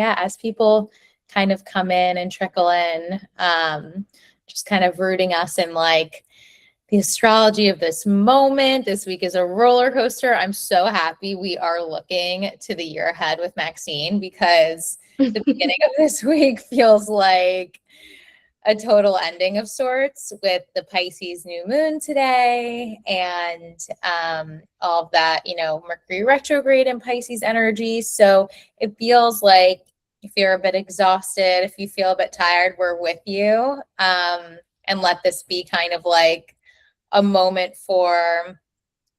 Yeah, as people kind of come in and trickle in, just kind of rooting us in like the astrology of this moment. This week is a roller coaster. I'm so happy we are looking to the year ahead with Maxine, because the beginning of this week feels like a total ending of sorts, with the Pisces new moon today and all of that, Mercury retrograde and Pisces energy. So it feels like if you're a bit exhausted, if you feel a bit tired, we're with you. And let this be kind of like a moment for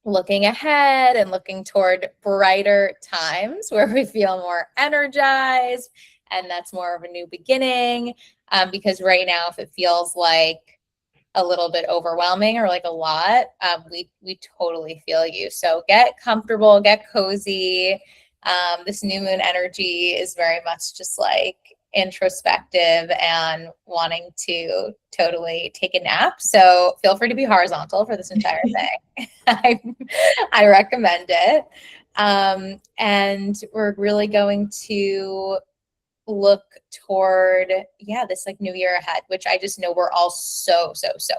looking ahead and looking toward brighter times where we feel more energized, and that's more of a new beginning. Because right now, if it feels like a little bit overwhelming or like a lot, we totally feel you. So get comfortable, get cozy. This new moon energy is very much just like introspective and wanting to totally take a nap. So feel free to be horizontal for this entire thing. I recommend it. And we're really going to look toward, this like new year ahead, which I just know we're all so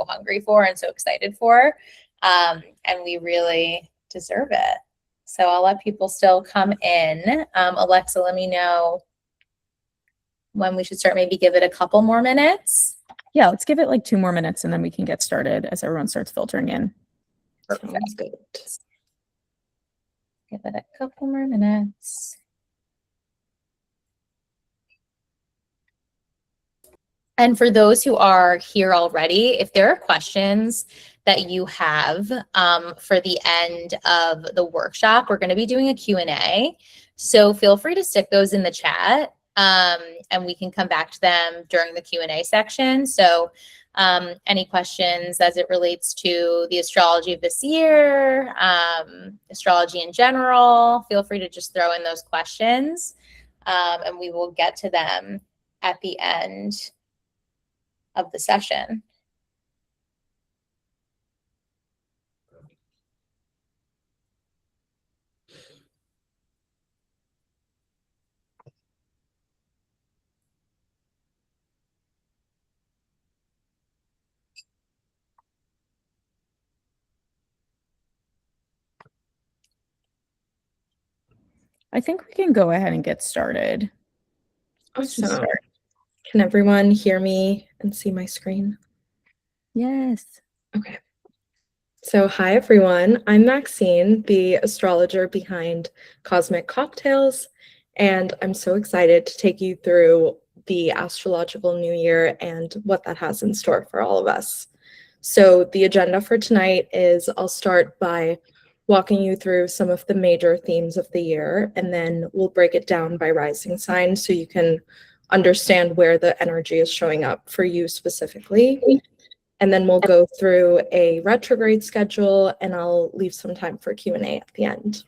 hungry for and so excited for. And we really deserve it. So I'll let people still come in. Alexa, let me know when we should start. Maybe give it a couple more minutes. Yeah, let's give it like 2 more minutes and then we can get started as everyone starts filtering in. Perfect. Sounds good. Give it a couple more minutes. And for those who are here already, if there are questions that you have for the end of the workshop, we're going to be doing a Q&A. So feel free to stick those in the chat, and we can come back to them during the Q&A section. So any questions as it relates to the astrology of this year, astrology in general, feel free to just throw in those questions, and we will get to them at the end of the session. I think we can go ahead and get started. Awesome. Can everyone hear me and see my screen? Yes. Okay. So hi, everyone. I'm Maxine, the astrologer behind Cosmic Cocktails, and I'm so excited to take you through the Astrological New Year and what that has in store for all of us. So the agenda for tonight is I'll start by walking you through some of the major themes of the year, and then we'll break it down by rising sign so you can understand where the energy is showing up for you specifically. And then we'll go through a retrograde schedule, and I'll leave some time for Q&A at the end.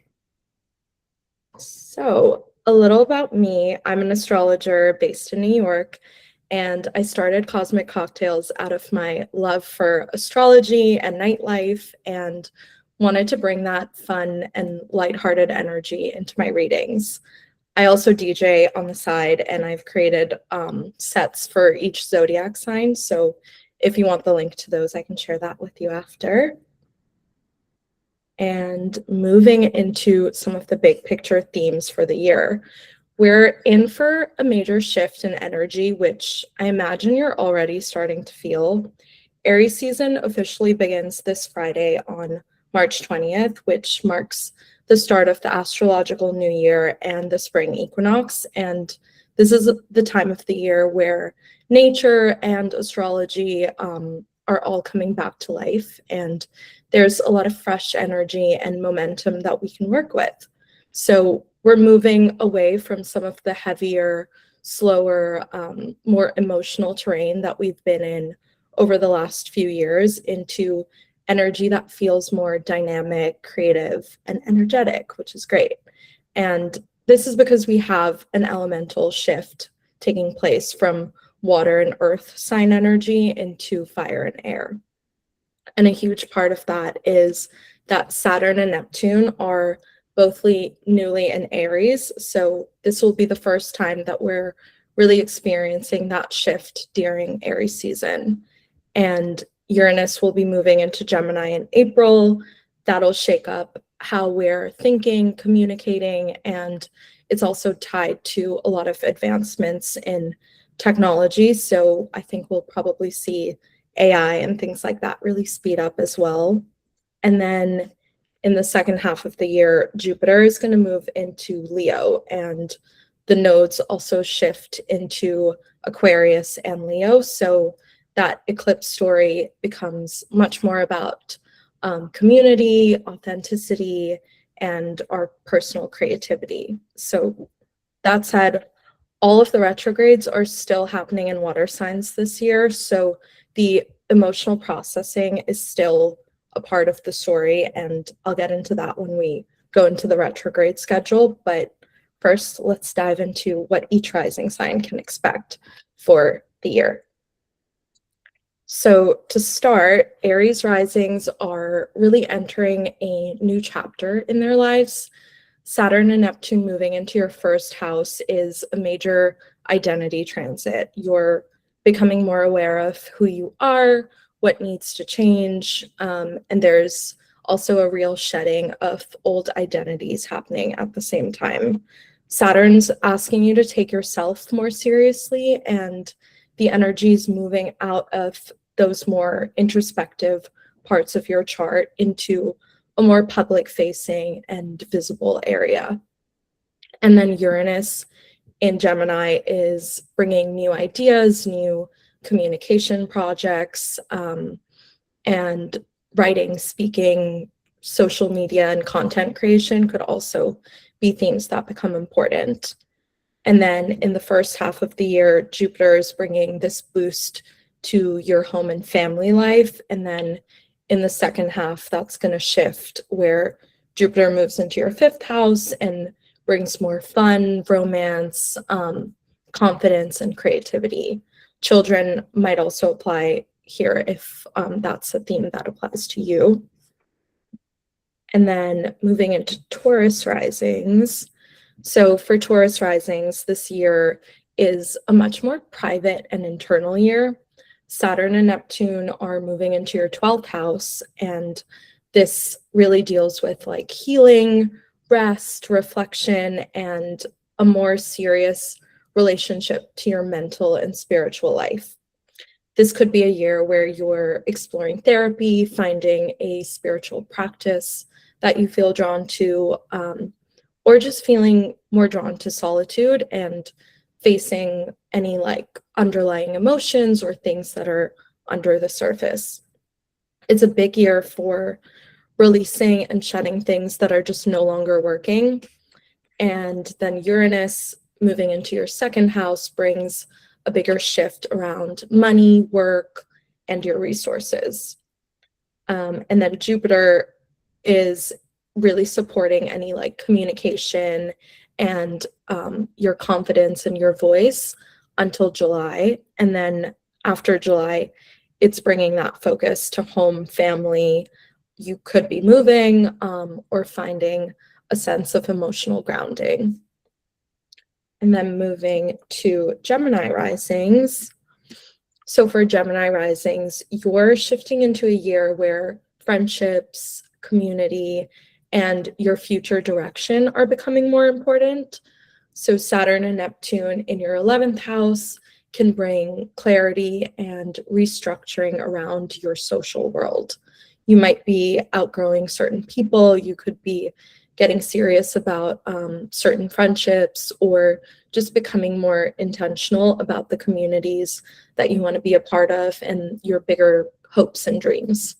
So a little about me. I'm an astrologer based in New York, and I started Cosmic Cocktails out of my love for astrology and nightlife, and wanted to bring that fun and lighthearted energy into my readings. I also DJ on the side, and I've created sets for each zodiac sign. So if you want the link to those, I can share that with you after. And moving into some of the big picture themes for the year, we're in for a major shift in energy, which I imagine you're already starting to feel. Aries season officially begins this Friday on March 20th, which marks the start of the astrological new year and the spring equinox. And this is the time of the year where nature and astrology are all coming back to life. And there's a lot of fresh energy and momentum that we can work with. So we're moving away from some of the heavier, slower, more emotional terrain that we've been in over the last few years into energy that feels more dynamic, creative, and energetic, which is great. And this is because we have an elemental shift taking place from water and earth sign energy into fire and air. And a huge part of that is that Saturn and Neptune are both newly in Aries. So this will be the first time that we're really experiencing that shift during Aries season. And Uranus will be moving into Gemini in April. That'll shake up how we're thinking, communicating, and it's also tied to a lot of advancements in technology. So I think we'll probably see AI and things like that really speed up as well. And then in the second half of the year, Jupiter is going to move into Leo, and the nodes also shift into Aquarius and Leo. So that eclipse story becomes much more about community, authenticity, and our personal creativity. So that said, all of the retrogrades are still happening in water signs this year. So the emotional processing is still a part of the story, and I'll get into that when we go into the retrograde schedule. But first, let's dive into what each rising sign can expect for the year. So to start, Aries risings are really entering a new chapter in their lives. Saturn and Neptune moving into your first house is a major identity transit. You're becoming more aware of who you are, what needs to change, and there's also a real shedding of old identities happening at the same time. Saturn's asking you to take yourself more seriously, and the energy is moving out of those more introspective parts of your chart into a more public-facing and visible area. And then Uranus in Gemini is bringing new ideas, new communication projects, and writing, speaking, social media, and content creation could also be themes that become important. And then in the first half of the year, Jupiter is bringing this boost to your home and family life. And then in the second half, that's going to shift where Jupiter moves into your fifth house and brings more fun, romance, confidence, and creativity. Children might also apply here if that's a theme that applies to you. And then moving into Taurus risings. So for Taurus risings, this year is a much more private and internal year. Saturn and Neptune are moving into your 12th house, and this really deals with like healing, rest, reflection, and a more serious relationship to your mental and spiritual life. This could be a year where you're exploring therapy, finding a spiritual practice that you feel drawn to, or just feeling more drawn to solitude and facing any like underlying emotions or things that are under the surface. It's a big year for releasing and shedding things that are just no longer working. And then Uranus moving into your second house brings a bigger shift around money, work, and your resources. And then Jupiter is really supporting any like communication and your confidence and your voice until July. And then after July, it's bringing that focus to home, family. You could be moving or finding a sense of emotional grounding. And then moving to Gemini risings. So for Gemini risings, you're shifting into a year where friendships, community, and your future direction are becoming more important. So Saturn and Neptune in your 11th house can bring clarity and restructuring around your social world. You might be outgrowing certain people, you could be getting serious about certain friendships, or just becoming more intentional about the communities that you want to be a part of and your bigger hopes and dreams.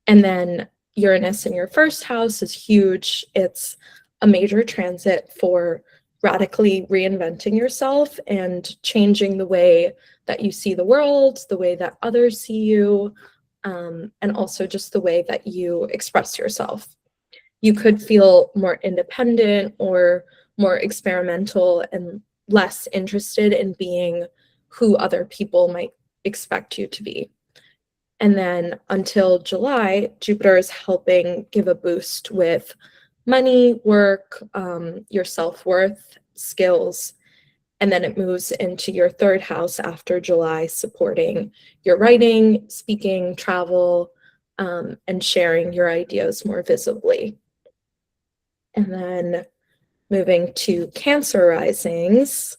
And then Uranus in your first house is huge. It's a major transit for radically reinventing yourself and changing the way that you see the world, the way that others see you, and also just the way that you express yourself. You could feel more independent or more experimental and less interested in being who other people might expect you to be. And then until July, Jupiter is helping give a boost with money, work, your self-worth, skills, and then it moves into your third house after July, supporting your writing, speaking, travel, and sharing your ideas more visibly. And then moving to Cancer risings.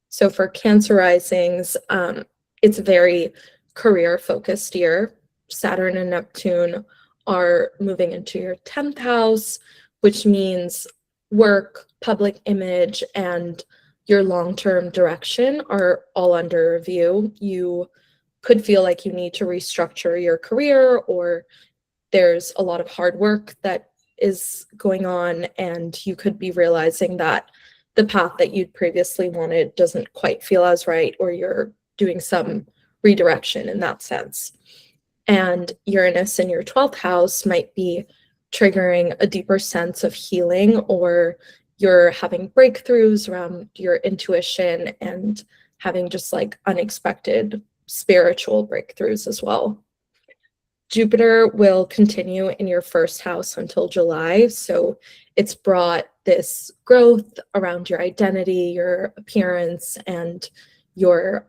So for Cancer risings, it's a very career-focused year. Saturn and Neptune are moving into your 10th house, which means work, public image, and your long-term direction are all under review. You could feel like you need to restructure your career, or there's a lot of hard work that is going on, and you could be realizing that the path that you'd previously wanted doesn't quite feel as right, or you're doing some redirection in that sense. And Uranus in your 12th house might be triggering a deeper sense of healing, or you're having breakthroughs around your intuition and having just like unexpected spiritual breakthroughs as well. Jupiter will continue in your first house until July, so it's brought this growth around your identity, your appearance, and your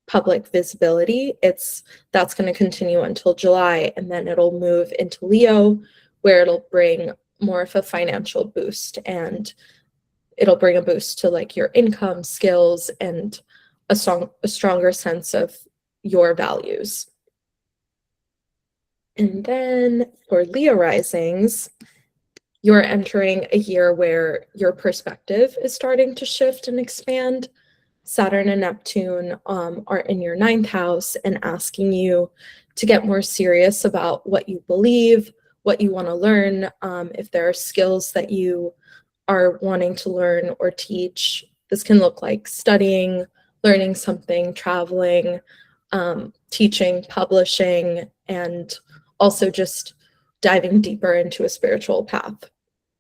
public visibility. That's going to continue until July, and then it'll move into Leo, where it'll bring more of a financial boost, and it'll bring a boost to like your income, skills, and a stronger sense of your values. And then for Leo risings, you're entering a year where your perspective is starting to shift and expand. Saturn and Neptune are in your 9th house and asking you to get more serious about what you believe, what you want to learn, if there are skills that you are wanting to learn or teach. This can look like studying, learning something, traveling, teaching, publishing, and also just diving deeper into a spiritual path.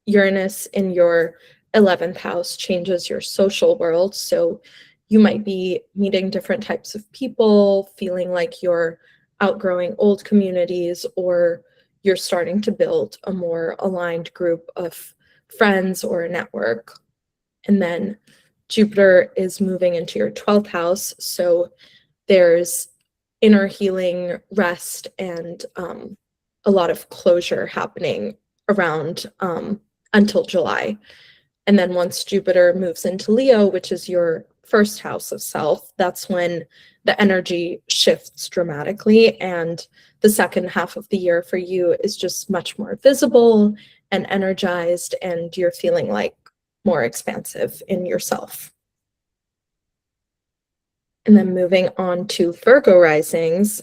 Uranus in your 11th house changes your social world, so you might be meeting different types of people, feeling like you're outgrowing old communities, or you're starting to build a more aligned group of friends or a network. And then Jupiter is moving into your 12th house, so there's inner healing, rest, and a lot of closure happening around until July. And then once Jupiter moves into Leo, which is your first house of self, that's when the energy shifts dramatically, and the second half of the year for you is just much more visible and energized, and you're feeling like more expansive in yourself. And then moving on to Virgo risings.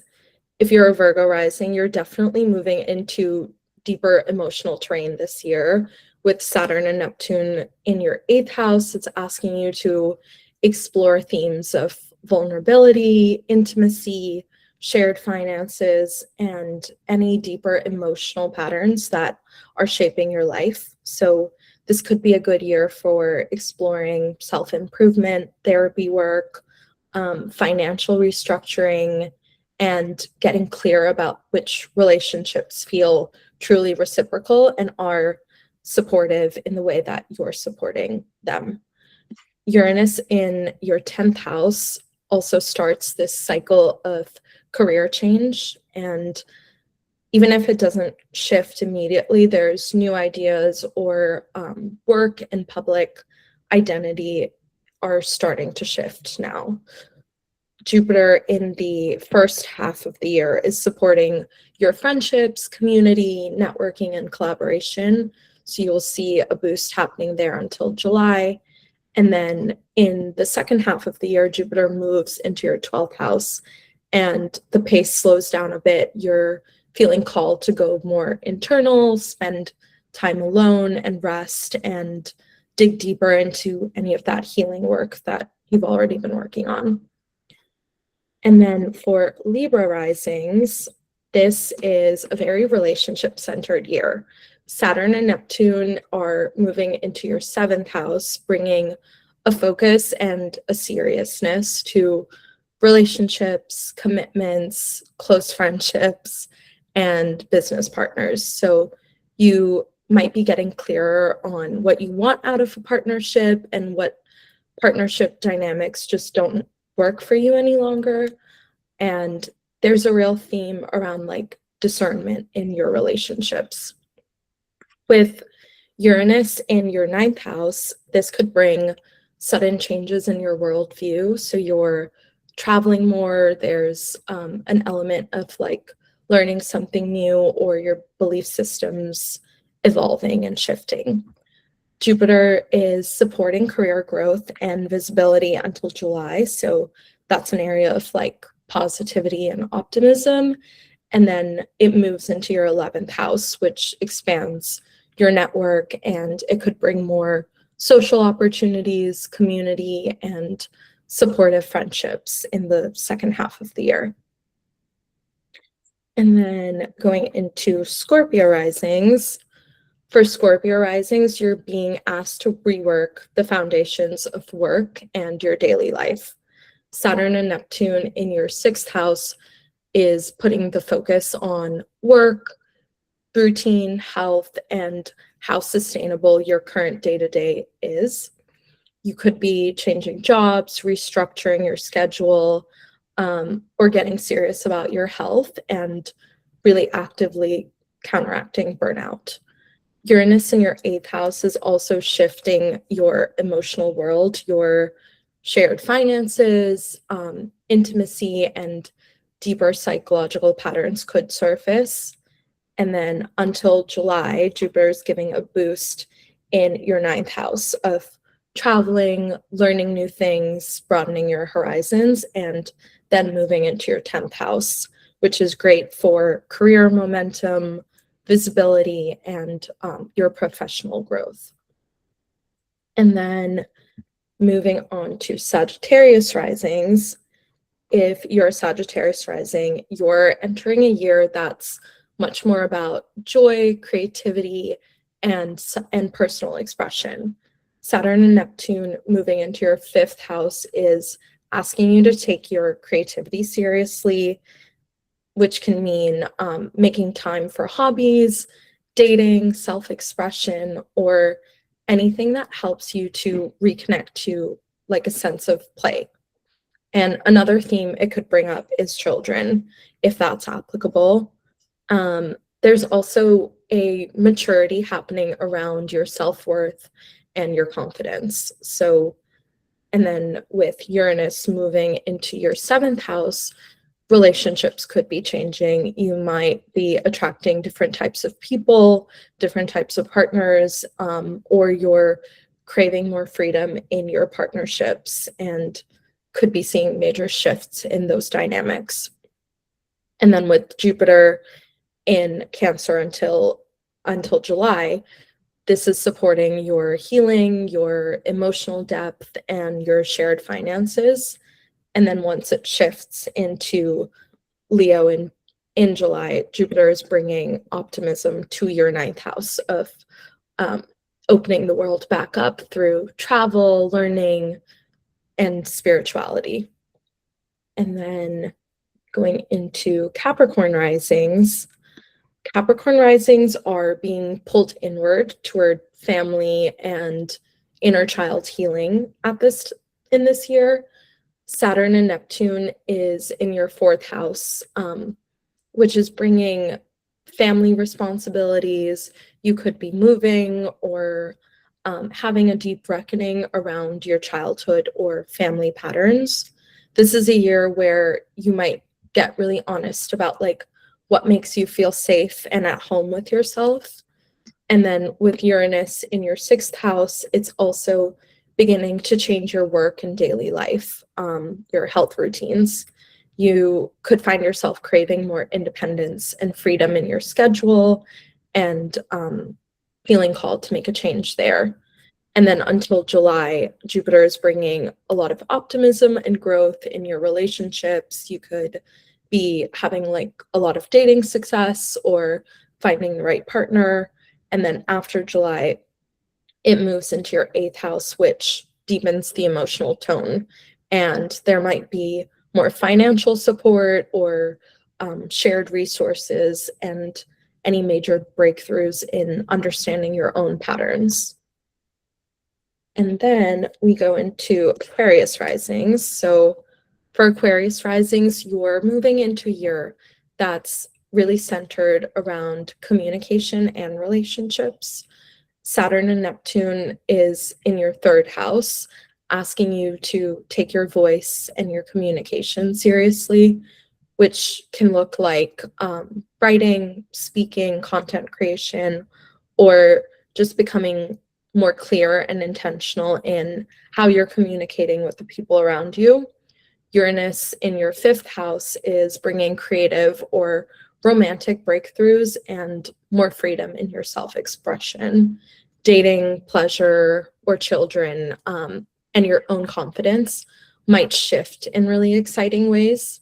If you're a Virgo rising, you're definitely moving into deeper emotional terrain this year. With Saturn and Neptune in your 8th house, it's asking you to explore themes of vulnerability, intimacy, shared finances, and any deeper emotional patterns that are shaping your life. So this could be a good year for exploring self-improvement, therapy work, financial restructuring, and getting clear about which relationships feel truly reciprocal and are supportive in the way that you're supporting them. Uranus in your 10th house also starts this cycle of career change, and even if it doesn't shift immediately, there's new ideas, or work and public identity are starting to shift now. Jupiter in the first half of the year is supporting your friendships, community, networking, and collaboration. So you'll see a boost happening there until July. And then in the second half of the year, Jupiter moves into your 12th house, and the pace slows down a bit. You're feeling called to go more internal, spend time alone and rest, and dig deeper into any of that healing work that you've already been working on. And then for Libra risings, this is a very relationship-centered year. Saturn and Neptune are moving into your 7th house, bringing a focus and a seriousness to relationships, commitments, close friendships, and business partners. So you might be getting clearer on what you want out of a partnership and what partnership dynamics just don't work for you any longer. And there's a real theme around like discernment in your relationships. With Uranus in your 9th house, this could bring sudden changes in your worldview. So you're traveling more, there's an element of like learning something new, or your belief systems evolving and shifting. Jupiter is supporting career growth and visibility until July. So that's an area of like positivity and optimism. And then it moves into your 11th house, which expands your network, and it could bring more social opportunities, community, and supportive friendships in the second half of the year. And then going into Scorpio risings. For Scorpio risings, you're being asked to rework the foundations of work and your daily life. Saturn and Neptune in your 6th house is putting the focus on work, routine, health, and how sustainable your current day-to-day is. You could be changing jobs, restructuring your schedule, or getting serious about your health and really actively counteracting burnout. Uranus in your 8th house is also shifting your emotional world, your shared finances, intimacy, and deeper psychological patterns could surface. And then until July, Jupiter is giving a boost in your 9th house of traveling, learning new things, broadening your horizons, and then moving into your 10th house, which is great for career momentum, visibility, and your professional growth. And then moving on to Sagittarius risings. If you're a Sagittarius rising, you're entering a year that's much more about joy, creativity, and personal expression. Saturn and Neptune moving into your 5th house is asking you to take your creativity seriously, which can mean making time for hobbies, dating, self-expression, or anything that helps you to reconnect to like a sense of play. And another theme it could bring up is children, if that's applicable. There's also a maturity happening around your self-worth and your confidence. So, and then with Uranus moving into your 7th house, relationships could be changing. You might be attracting different types of people, different types of partners, or you're craving more freedom in your partnerships and could be seeing major shifts in those dynamics. And then with Jupiter in Cancer until July, this is supporting your healing, your emotional depth, and your shared finances. And then once it shifts into Leo in July, Jupiter is bringing optimism to your 9th house of opening the world back up through travel, learning, and spirituality. And then going into Capricorn risings. Capricorn risings are being pulled inward toward family and inner child healing in this year. Saturn and Neptune is in your 4th house, which is bringing family responsibilities. You could be moving or having a deep reckoning around your childhood or family patterns. This is a year where you might get really honest about like what makes you feel safe and at home with yourself. And then with Uranus in your 6th house, it's also beginning to change your work and daily life, your health routines. You could find yourself craving more independence and freedom in your schedule and feeling called to make a change there. And then until July, Jupiter is bringing a lot of optimism and growth in your relationships. You could be having like a lot of dating success or finding the right partner. And then after July, it moves into your 8th house, which deepens the emotional tone. And there might be more financial support or shared resources. And any major breakthroughs in understanding your own patterns. And then we go into Aquarius risings. So for Aquarius risings, you're moving into a year that's really centered around communication and relationships. Saturn and Neptune is in your third house, asking you to take your voice and your communication seriously, which can look like writing, speaking, content creation, or just becoming more clear and intentional in how you're communicating with the people around you. Uranus in your fifth house is bringing creative or romantic breakthroughs and more freedom in your self-expression. Dating, pleasure, or children, and your own confidence might shift in really exciting ways.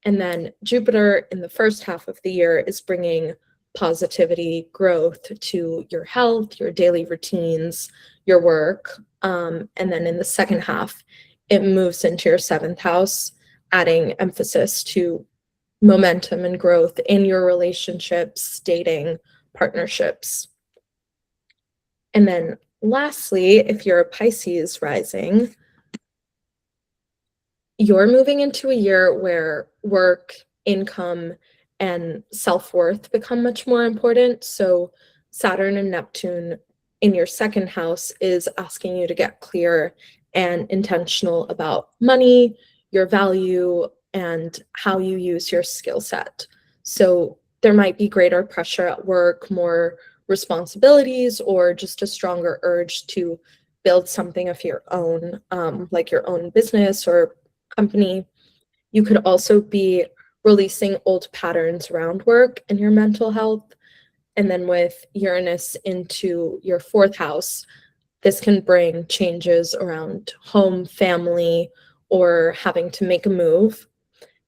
And then Jupiter in the first half of the year is bringing positivity, growth to your health, your daily routines, your work. And then in the second half, it moves into your seventh house, adding emphasis to momentum and growth in your relationships, dating, partnerships. And then lastly, if you're a Pisces rising, you're moving into a year where work, income, and self-worth become much more important. So Saturn and Neptune in your second house is asking you to get clear and intentional about money, your value, and how you use your skill set. So there might be greater pressure at work, more responsibilities, or just a stronger urge to build something of your own, like your own business or company. You could also be releasing old patterns around work and your mental health. And then with Uranus into your fourth house, this can bring changes around home, family, or having to make a move.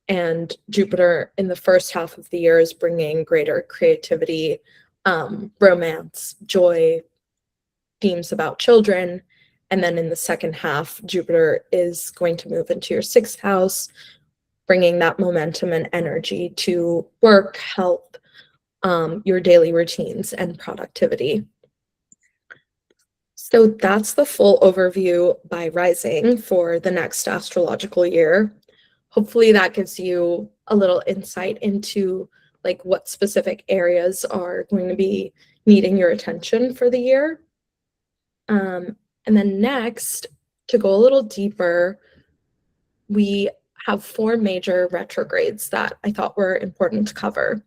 And Jupiter in the first half of the year is bringing greater creativity, romance, joy, themes about children. And then in the second half, Jupiter is going to move into your sixth house, bringing that momentum and energy to work, health, your daily routines, and productivity. So that's the full overview by rising for the next astrological year. Hopefully that gives you a little insight into like what specific areas are going to be needing your attention for the year. And then next, to go a little deeper, we have 4 major retrogrades that I thought were important to cover.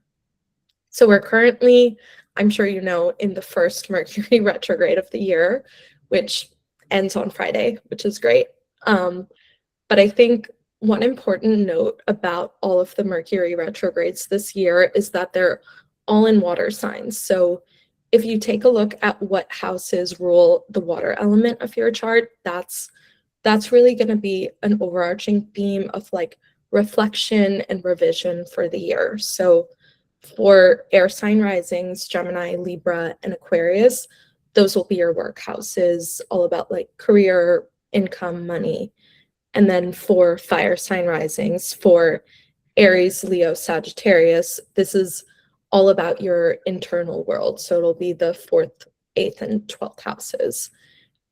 So we're currently, I'm sure you know, in the first Mercury retrograde of the year, which ends on Friday, which is great. But I think one important note about all of the Mercury retrogrades this year is that they're all in water signs. So if you take a look at what houses rule the water element of your chart, that's really going to be an overarching theme of like reflection and revision for the year. So for air sign risings, Gemini, Libra, and Aquarius, those will be your work houses, all about like career, income, money. And then for fire sign risings, for Aries, Leo, Sagittarius, this is all about your internal world. So it'll be the 4th, 8th, and 12th houses.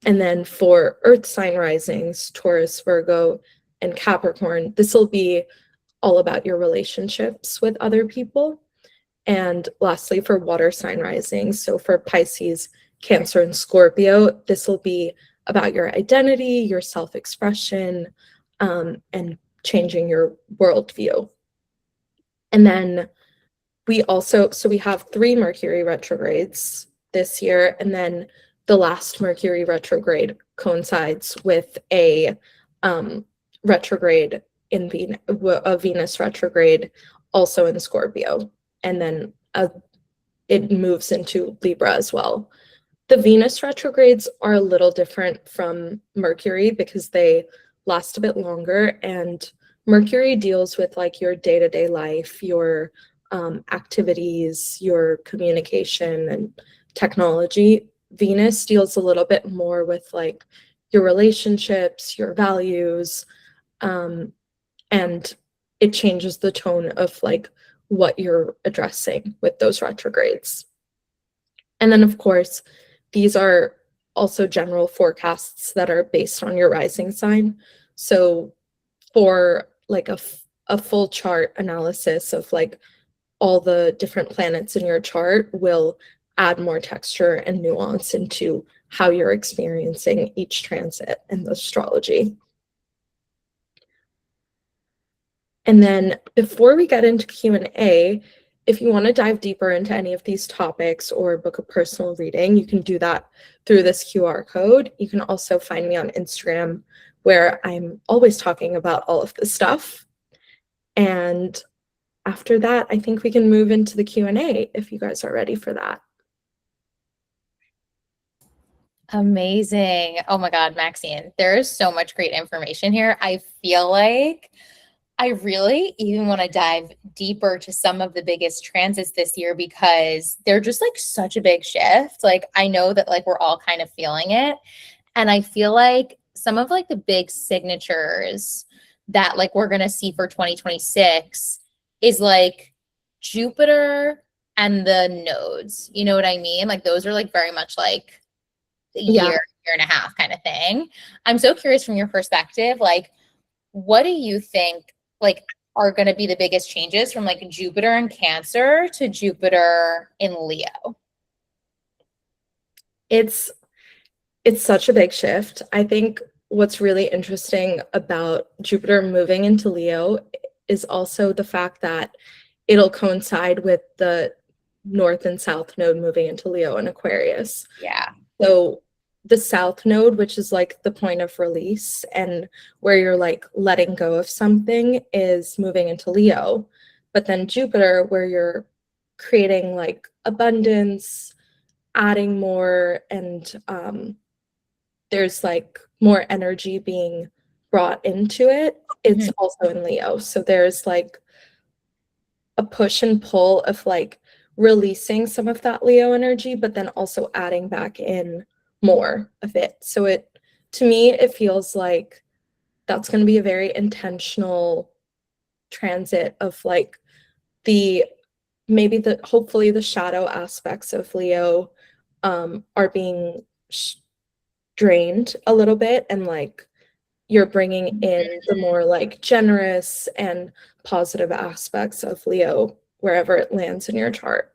And then for earth sign risings, Taurus, Virgo, and Capricorn, this will be all about your relationships with other people. And lastly, for water sign risings, so for Pisces, Cancer, and Scorpio, this will be about your identity, your self-expression, and changing your worldview. And then we have 3 Mercury retrogrades this year, and then the last Mercury retrograde coincides with a retrograde in Venus retrograde, also in Scorpio, and then it moves into Libra as well. The Venus retrogrades are a little different from Mercury because they last a bit longer, and Mercury deals with like your day-to-day life, your activities, your communication and technology. Venus deals a little bit more with like your relationships, your values, and it changes the tone of like what you're addressing with those retrogrades. And then, of course, these are also general forecasts that are based on your rising sign. So for like a full chart analysis of like all the different planets in your chart will add more texture and nuance into how you're experiencing each transit in the astrology. And then before we get into Q&A, if you want to dive deeper into any of these topics or book a personal reading, you can do that through this QR code. You can also find me on Instagram, where I'm always talking about all of this stuff. And after that, I think we can move into the Q&A if you guys are ready for that. Amazing. Oh my God, Maxine, there is so much great information here. I feel like I really even want to dive deeper to some of the biggest transits this year because they're just like such a big shift. Like I know that like we're all kind of feeling it. And I feel like some of like the big signatures that like we're going to see for 2026 is like Jupiter and the nodes. You know what I mean? Like those are like very much like a year and a half kind of thing. I'm so curious from your perspective, like what do you think like are going to be the biggest changes from like Jupiter in Cancer to Jupiter in Leo? It's such a big shift. I think what's really interesting about Jupiter moving into Leo is also the fact that it'll coincide with the North and South node moving into Leo and Aquarius. Yeah. So the South node, which is like the point of release and where you're like letting go of something, is moving into Leo. But then Jupiter, where you're creating like abundance, adding more, and there's like more energy being brought into it, it's also in Leo. So there's like a push and pull of like releasing some of that Leo energy, but then also adding back in more of it. So it, to me, it feels like that's going to be a very intentional transit of like the, maybe the, hopefully the shadow aspects of Leo are being drained a little bit, and like you're bringing in the more like generous and positive aspects of Leo wherever it lands in your chart.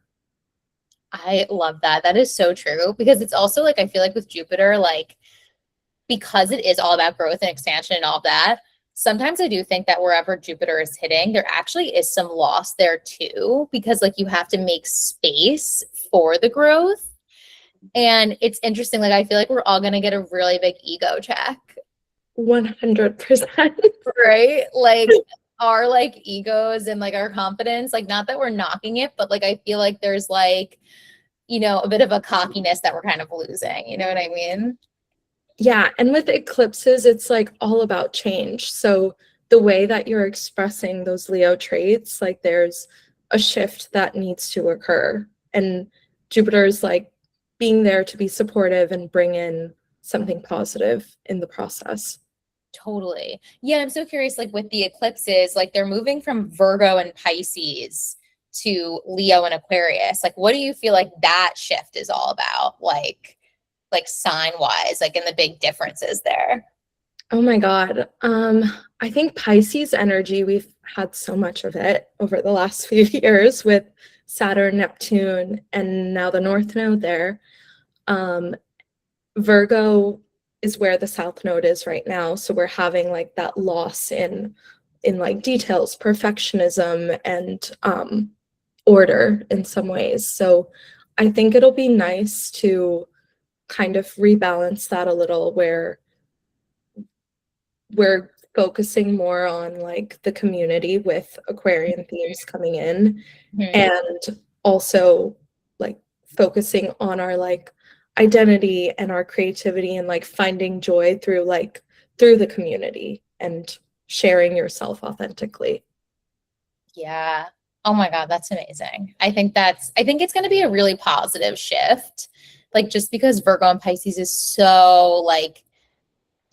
I love that. That is so true because it's also like I feel like with Jupiter, like because it is all about growth and expansion and all of that, sometimes I do think that wherever Jupiter is hitting, there actually is some loss there too, because like you have to make space for the growth. And it's interesting, like I feel like we're all gonna get a really big ego check. 100%. Right? Like our like egos and like our confidence, like not that we're knocking it, but like I feel like there's like, you know, a bit of a cockiness that we're kind of losing. You know what I mean? Yeah, and with eclipses, it's like all about change. So the way that you're expressing those Leo traits, like there's a shift that needs to occur. And Jupiter is like being there to be supportive and bring in something positive in the process. Totally. Yeah, I'm so curious, like with the eclipses, like they're moving from Virgo and Pisces to Leo and Aquarius. Like, what do you feel like that shift is all about? Like sign wise, like in the big differences there. Oh my God. I think Pisces energy, we've had so much of it over the last few years with Saturn, Neptune, and now the North Node there. Virgo is where the South Node is right now. So we're having like that loss in like details, perfectionism, and order in some ways. So I think it'll be nice to kind of rebalance that a little, where we're focusing more on like the community with Aquarian themes coming in, and also like focusing on our like identity and our creativity and like finding joy through the community and sharing yourself authentically. Yeah. Oh my God, that's amazing. I think it's going to be a really positive shift. Like just because Virgo and Pisces is so like,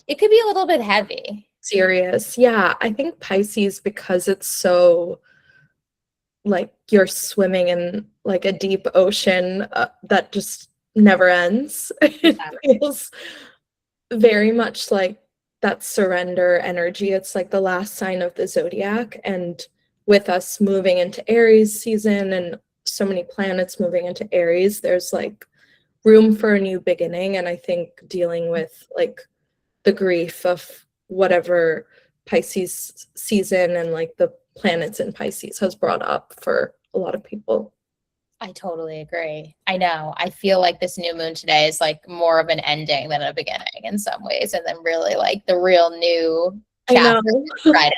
it could be a little bit heavy. Serious. Yeah, I think Pisces, because it's so like you're swimming in like a deep ocean that just never ends. It feels very much like that surrender energy. It's like the last sign of the zodiac. And with us moving into Aries season and so many planets moving into Aries, there's like room for a new beginning. And I think dealing with like the grief of whatever Pisces season and like the planets in Pisces has brought up for a lot of people. I totally agree. I know. I feel like this new moon today is like more of an ending than a beginning in some ways, and then really like the real new chapter Friday.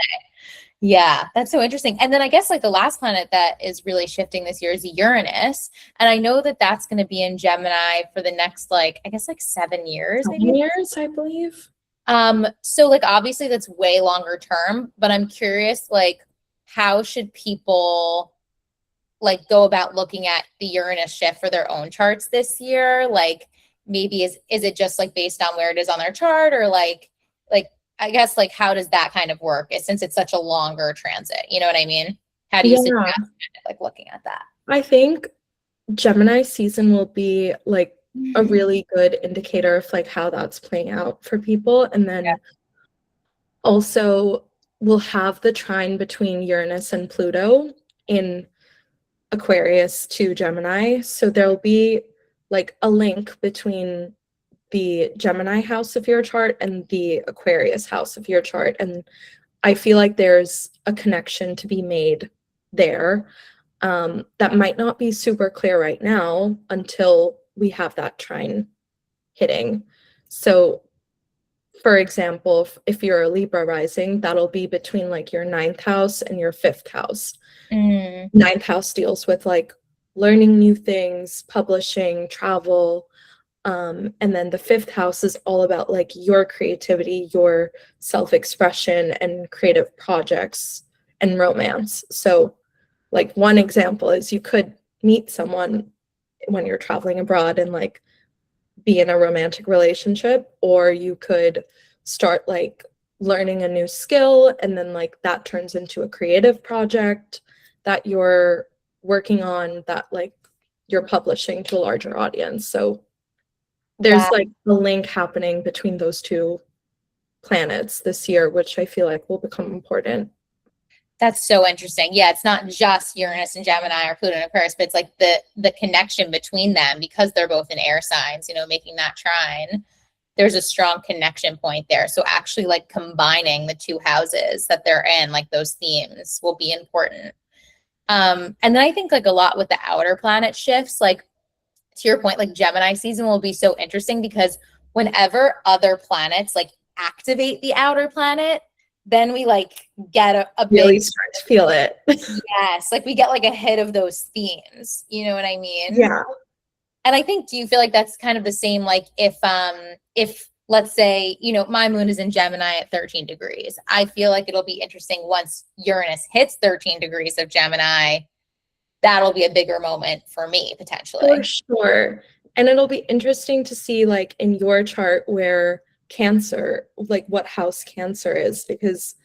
Yeah, that's so interesting. And then I guess like the last planet that is really shifting this year is Uranus, and I know that that's going to be in Gemini for the next like I guess like 7 years. 7 years, I believe. So like obviously that's way longer term, but I'm curious like how should people like go about looking at the Uranus shift for their own charts this year? Like maybe is it just like based on where it is on their chart, or like I guess like how does that kind of work since it's such a longer transit? You know what I mean? How do you suggest like looking at that? I think Gemini season will be like a really good indicator of like how that's playing out for people. And then also we'll have the trine between Uranus and Pluto in Aquarius to Gemini. So there'll be like a link between the Gemini house of your chart and the Aquarius house of your chart. And I feel like there's a connection to be made there that might not be super clear right now until we have that trine hitting. So for example, if you're a Libra rising, that'll be between like your 9th house and your 5th house. 9th house deals with like learning new things, publishing, travel. And then the 5th house is all about like your creativity, your self-expression, and creative projects and romance. So like one example is you could meet someone when you're traveling abroad and like be in a romantic relationship, or you could start like learning a new skill and then like that turns into a creative project that you're working on that like you're publishing to a larger audience. So there's like a link happening between those two planets this year, which I feel like will become important. That's so interesting. Yeah, it's not just Uranus and Gemini or Pluto and Aquarius, but it's like the connection between them because they're both in air signs, you know, making that trine. There's a strong connection point there. So actually like combining the two houses that they're in, like those themes will be important. And then I think like a lot with the outer planet shifts, like to your point, like Gemini season will be so interesting because whenever other planets like activate the outer planet, then we like get a really big start to feel it. yes, like we get like a hit of those themes. You know what I mean? Yeah. And I think, do you feel like that's kind of the same? Like if let's say, you know, my moon is in Gemini at 13 degrees. I feel like it'll be interesting once Uranus hits 13 degrees of Gemini. That'll be a bigger moment for me potentially. For sure. And it'll be interesting to see like in your chart where Cancer, like what house Cancer is, because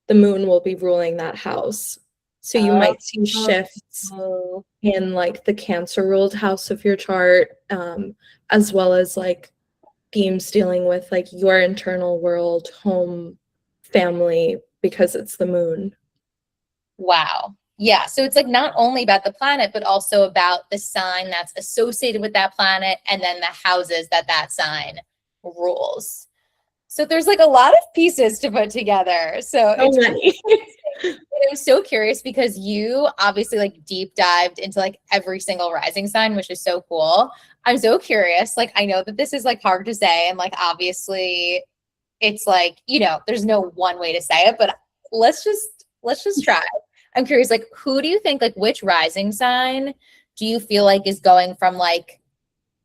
the moon will be ruling that house. So you might see shifts in like the Cancer ruled house of your chart, as well as like themes dealing with like your internal world, home, family, because it's the moon. Wow. Yeah. So it's like not only about the planet, but also about the sign that's associated with that planet and then the houses that that sign rules. So there's like a lot of pieces to put together. So it's many. I'm so curious because you obviously like deep dived into like every single rising sign, which is so cool. I'm so curious. Like, I know that this is like hard to say. And like, obviously it's like, you know, there's no one way to say it, but let's just try. I'm curious, like, who do you think, like, which rising sign do you feel like is going from like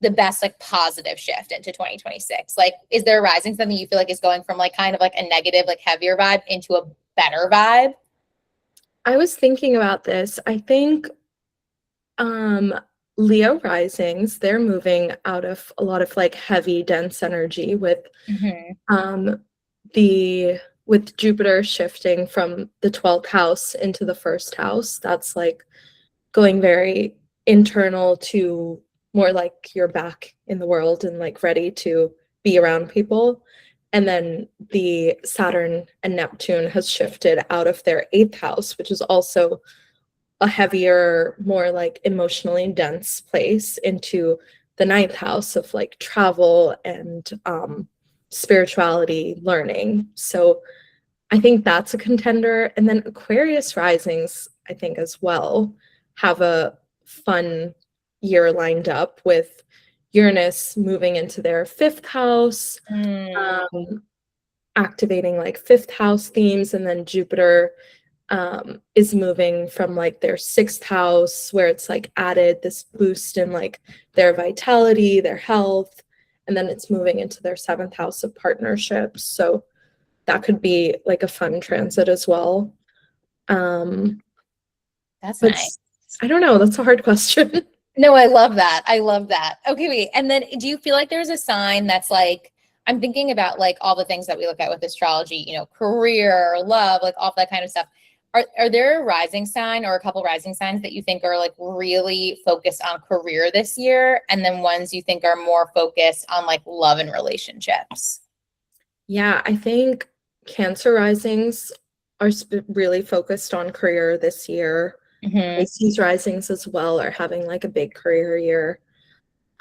the best, like positive shift into 2026? Like, is there a rising sign that you feel like is going from like kind of like a negative, like heavier vibe into a better vibe? I was thinking about this. I think Leo risings, they're moving out of a lot of like heavy, dense energy with the with Jupiter shifting from the 12th house into the first house, that's like going very internal to more like you're back in the world and like ready to be around people. And then the Saturn and Neptune has shifted out of their 8th house, which is also a heavier, more like emotionally dense place, into the 9th house of like travel and spirituality, learning. So I think that's a contender. And then Aquarius risings, I think, as well, have a fun year lined up with Uranus moving into their 5th house, activating like 5th house themes, and then Jupiter is moving from like their 6th house, where it's like added this boost in like their vitality, their health, and then it's moving into their 7th house of partnerships. So that could be like a fun transit as well. That's But nice. I don't know. That's a hard question. No, I love that. I love that. Okay, wait. And then do you feel like there's a sign that's like, I'm thinking about like all the things that we look at with astrology, you know, career, love, like all that kind of stuff. Are there a rising sign or a couple rising signs that you think are like really focused on career this year? And then ones you think are more focused on like love and relationships? Yeah, I think Cancer risings are really focused on career this year. Mm-hmm. Pisces risings as well are having like a big career year.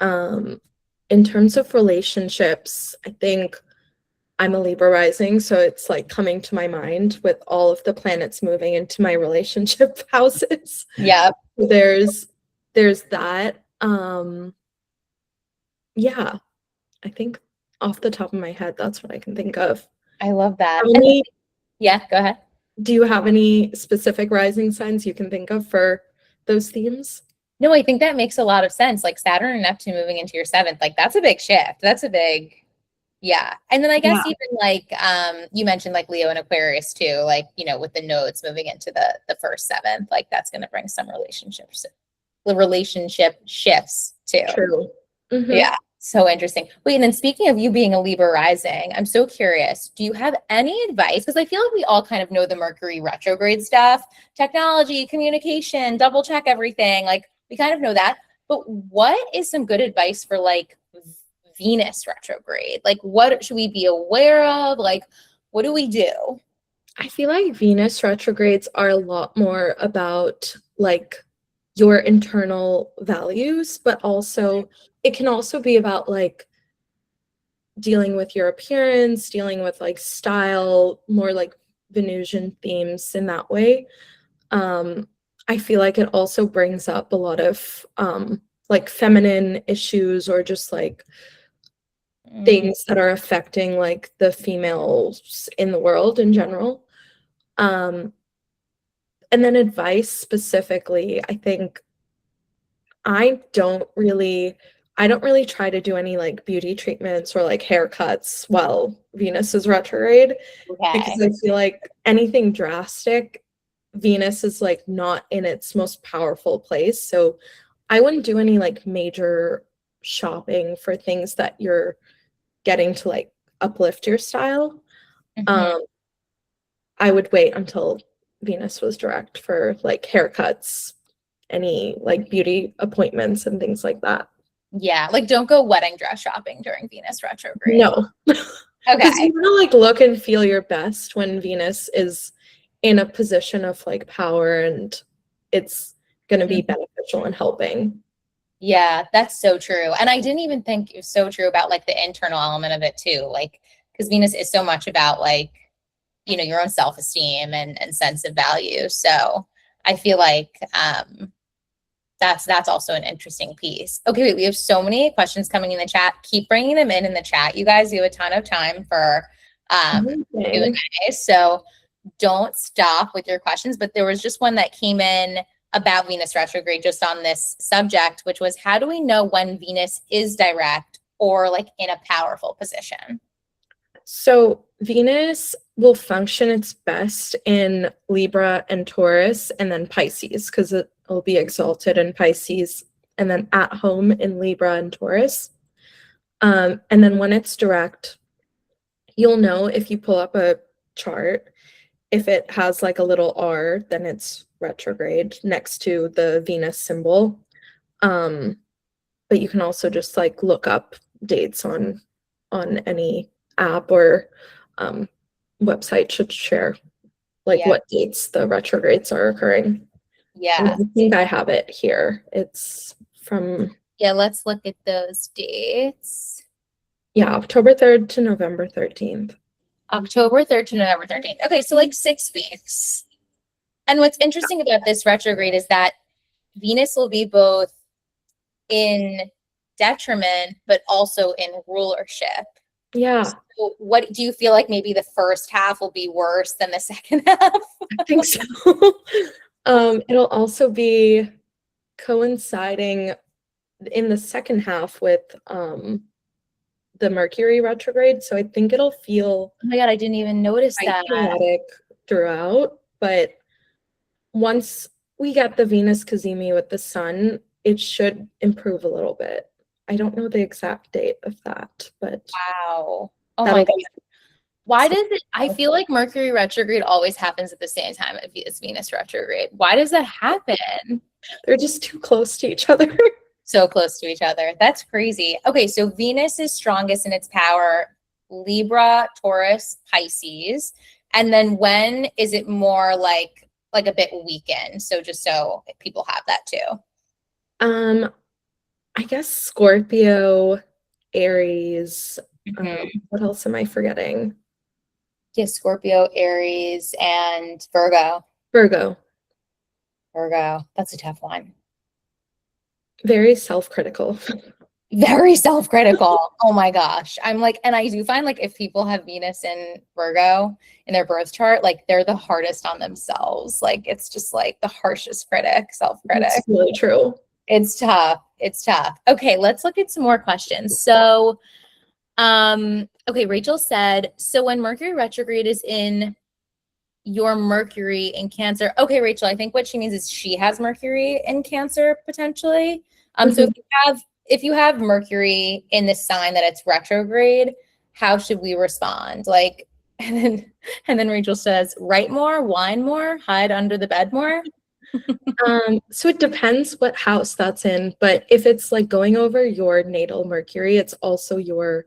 In terms of relationships, I think I'm a Libra rising, so it's like coming to my mind with all of the planets moving into my relationship houses. Yeah. There's that. Yeah, I think off the top of my head, that's what I can think of. I love that. How many, Yeah, go ahead. do you have any specific rising signs you can think of for those themes? No, I think that makes a lot of sense. Like Saturn and Neptune moving into your 7th, like that's a big shift. That's a big, yeah. And then I guess even like you mentioned like Leo and Aquarius too, like, you know, with the nodes moving into the first 7th, like that's going to bring some relationships, the relationship shifts too. True. Mm-hmm. Yeah. So interesting. Wait, and then speaking of you being a Libra rising, I'm so curious. Do you have any advice? Because I feel like we all kind of know the Mercury retrograde stuff, technology, communication, double check everything. Like we kind of know that. But what is some good advice for like Venus retrograde? Like what should we be aware of? Like what do we do? I feel like Venus retrogrades are a lot more about like your internal values, but also it can also be about like dealing with your appearance, dealing with like style, more like Venusian themes in that way. I feel like it also brings up a lot of like feminine issues, or just like things that are affecting like the females in the world in general. And then advice specifically, I think I don't really try to do any like beauty treatments or like haircuts while Venus is retrograde, because I feel like anything drastic, Venus is like not in its most powerful place. So I wouldn't do any like major shopping for things that you're getting to like uplift your style. I would wait until Venus was direct for like haircuts, any like beauty appointments and things like that. Yeah, like don't go wedding dress shopping during Venus retrograde. No. Okay. Because you want to like look and feel your best when Venus is in a position of like power, and it's going to be beneficial in helping. Yeah, that's so true. And I didn't even think it was so true about like the internal element of it too. Like, because Venus is so much about like, you know, your own self-esteem and sense of value. So I feel like that's also an interesting piece. Okay, wait, we have so many questions coming in the chat. Keep bringing them in the chat. You guys, you have a ton of time for Q&A. So don't stop with your questions. But there was just one that came in about Venus retrograde just on this subject, which was, how do we know when Venus is direct or like in a powerful position? So Venus will function its best in Libra and Taurus, and then Pisces, because it will be exalted in Pisces, and then at home in Libra and Taurus. And then when it's direct, you'll know if you pull up a chart. If it has like a little R, then it's retrograde next to the Venus symbol. But you can also just like look up dates on any app or website should share like what dates the retrogrades are occurring. And Yeah. I think I have it here. It's from Let's look at those dates. October 3rd to November 13th. October 3rd to November 13th. Okay, so like 6 weeks. And what's interesting about this retrograde is that Venus will be both in detriment, but also in rulership. Yeah. So what do you feel like maybe the first half will be worse than the second half? I think so. It'll also be coinciding in the second half with the Mercury retrograde. So I think it'll feel Oh my God, I didn't even notice quite that. chaotic throughout. But once we get the Venus cazimi with the sun, it should improve a little bit. I don't know the exact date of that, but Wow. Oh that'll my God. be Why does it? I feel like Mercury retrograde always happens at the same time as Venus retrograde. Why does that happen? they're just too close to each other. So close to each other. That's crazy. Okay, so Venus is strongest in its power, Libra, Taurus, Pisces. And then when is it more like a bit weakened? So just so people have that too. I guess Scorpio, Aries. Mhm. What else am I forgetting? Yeah, Scorpio, Aries, and Virgo. Virgo. That's a tough one. Very self-critical. Very self-critical. Oh my gosh. I'm like, and I do find like if people have Venus in Virgo in their birth chart, like they're the hardest on themselves. Like it's just like the harshest self-critic. It's really true. It's tough. It's tough. Okay, let's look at some more questions. So, okay, Rachel said, so when Mercury retrograde is in your Mercury in Cancer. Okay, Rachel, I think what she means is she has Mercury in Cancer potentially. So if you have Mercury in the sign that it's retrograde, how should we respond? Like, and then Rachel says, write more, whine more, hide under the bed more. So it depends what house that's in, but if it's like going over your natal Mercury, it's also your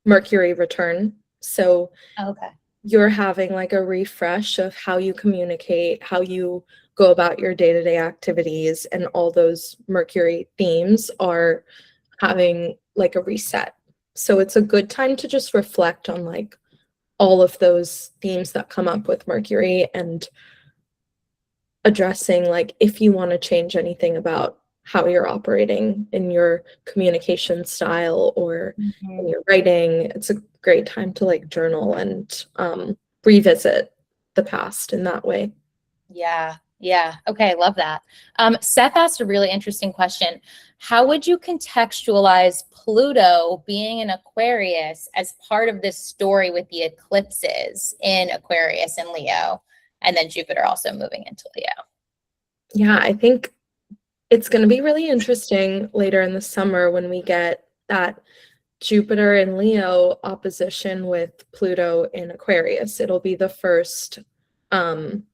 Mercury return. So Okay. you're having like a refresh of how you communicate, how you go about your day-to-day activities, and all those Mercury themes are having like a reset. So it's a good time to just reflect on like all of those themes that come up with Mercury and addressing like if you want to change anything about how you're operating in your communication style or in your writing. It's a great time to like journal and revisit the past in that way. Yeah. Okay, love that. Seth asked a really interesting question. How would you contextualize Pluto being in Aquarius as part of this story with the eclipses in Aquarius and Leo, and then Jupiter also moving into Leo? Yeah, I think it's going to be really interesting later in the summer when we get that Jupiter in Leo opposition with Pluto in Aquarius. It'll be the first time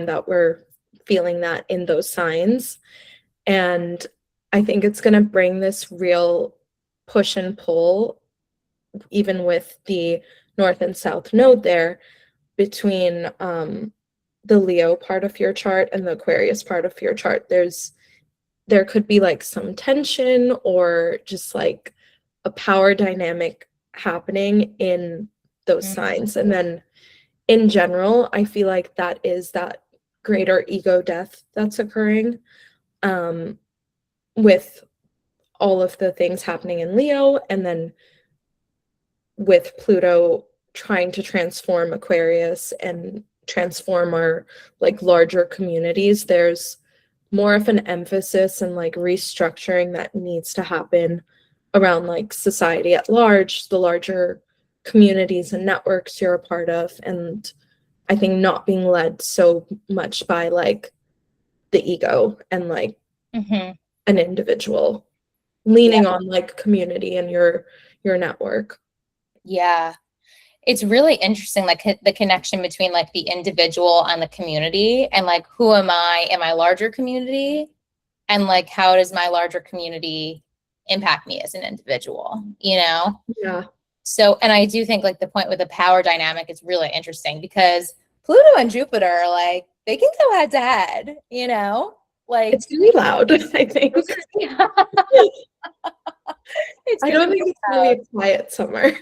that we're feeling that in those signs. And I think it's going to bring this real push and pull, even with the North and South node there, between the Leo part of your chart and the Aquarius part of your chart. There could be like some tension or just like a power dynamic happening in those signs. And then in general, I feel like that is that greater ego death that's occurring with all of the things happening in Leo, and then with Pluto trying to transform Aquarius and transform our like larger communities. There's more of an emphasis and like restructuring that needs to happen around like society at large, the larger communities and networks you're a part of. And I think not being led so much by like the ego and like an individual, leaning on like community and your network. Yeah. it's really interesting, like the connection between like the individual and the community, and like, who am I in my larger community? And like, how does my larger community impact me as an individual, you know? Yeah. So, and I do think like the point with the power dynamic is really interesting, because Pluto and Jupiter, like, they can go head to head, you know? Like, It's gonna be loud, I think. yeah. I don't think it's gonna be a quiet summer.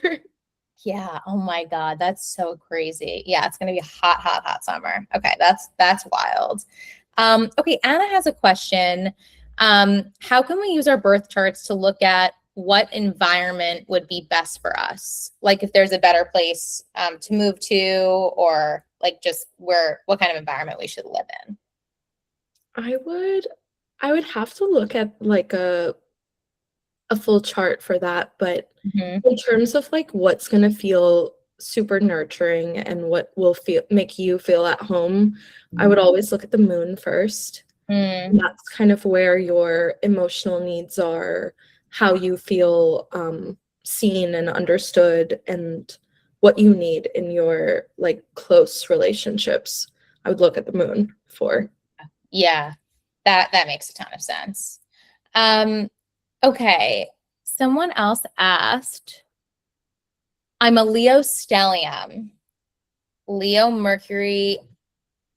Yeah. Oh my God. That's so crazy. Yeah. It's going to be hot, hot, hot summer. Okay. That's wild. Okay. Anna has a question. How can we use our birth charts to look at what environment would be best for us? Like if there's a better place, to move to, or like just what kind of environment we should live in? I would have to look at like a full chart for that, but in terms of like what's gonna feel super nurturing and what will make you feel at home, I would always look at the moon first. And that's kind of where your emotional needs are, how you feel seen and understood, and what you need in your like close relationships. I would look at the moon for. Yeah, that makes a ton of sense. Okay, someone else asked, I'm a Leo stellium, Leo Mercury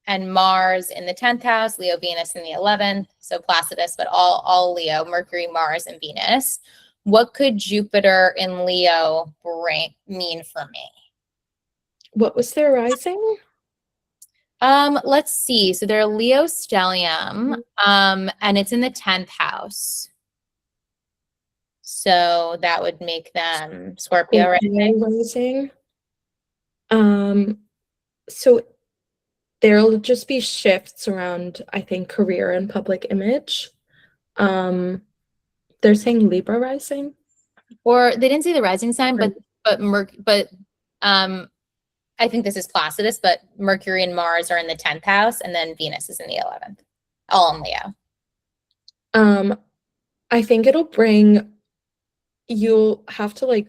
and Mars in the 10th house, Leo Venus in the 11th, so Placidus, but all Leo, Mercury, Mars, and Venus. What could Jupiter in Leo mean for me? What was their rising? Let's see. So they're Leo stellium, and it's in the 10th house. So that would make them Scorpio rising. So there'll just be shifts around, I think, career and public image. They're saying Libra rising. Or they didn't say the rising sign, but I think this is Placidus, but Mercury and Mars are in the 10th house, and then Venus is in the 11th, all in Leo. I think you'll have to like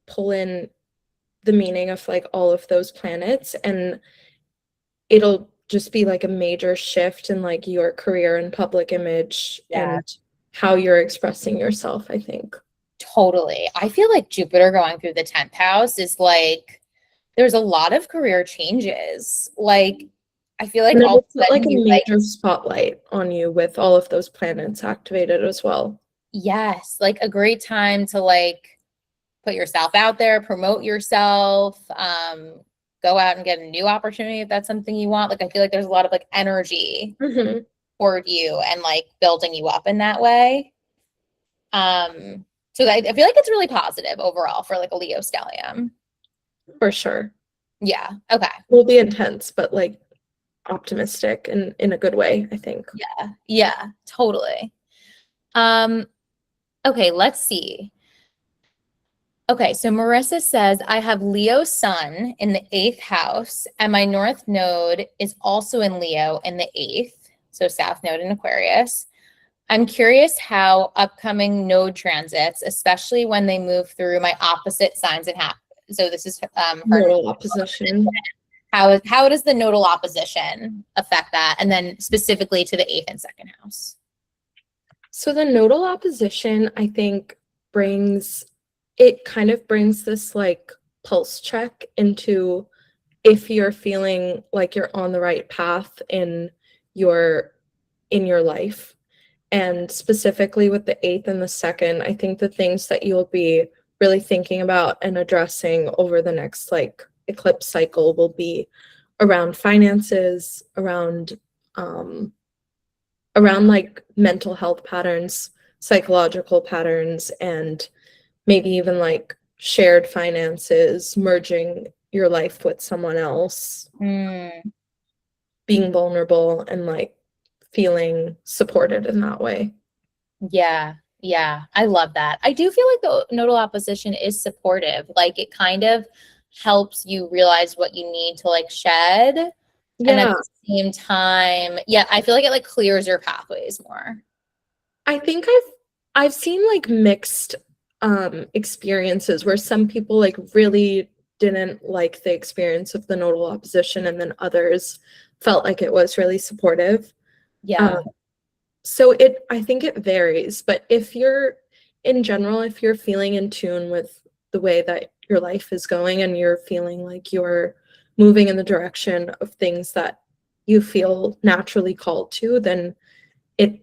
pull in the meaning of like all of those planets, and it'll just be like a major shift in like your career and public image and how you're expressing yourself, I think. Totally. I feel like Jupiter going through the 10th house is like, there's a lot of career changes. Like, I feel like all of a sudden like a major spotlight on you with all of those planets activated as well. Yes, like a great time to like put yourself out there, promote yourself, go out and get a new opportunity if that's something you want. Like, I feel like there's a lot of like energy toward you and like building you up in that way. So I feel like it's really positive overall for like a Leo stellium. For sure. Yeah. Okay. Will be intense, but like optimistic and in a good way, I think. Yeah. Yeah, totally. Okay, let's see. Okay, so Marissa says, I have Leo sun in the 8th house, and my north node is also in Leo in the 8th, so south node in Aquarius. I'm curious how upcoming node transits, especially when they move through my opposite signs and happen. So this is her nodal opposition. How does the nodal opposition affect that? And then specifically to the 8th and 2nd house. So the nodal opposition, I think, brings this like pulse check into if you're feeling like you're on the right path in your life. And specifically with the 8th and the 2nd, I think the things that you'll be really thinking about and addressing over the next like eclipse cycle will be around finances, around like mental health patterns, psychological patterns, and maybe even like shared finances, merging your life with someone else, being vulnerable and like feeling supported in that way. Yeah, I love that. I do feel like the nodal opposition is supportive. Like it kind of helps you realize what you need to like shed. Yeah. And at the same time, I feel like it like clears your pathways more. I think I've seen like mixed experiences where some people like really didn't like the experience of the nodal opposition, and then others felt like it was really supportive. Yeah. So I think it varies, but if you're in general, if you're feeling in tune with the way that your life is going and you're feeling like you're moving in the direction of things that you feel naturally called to, then it,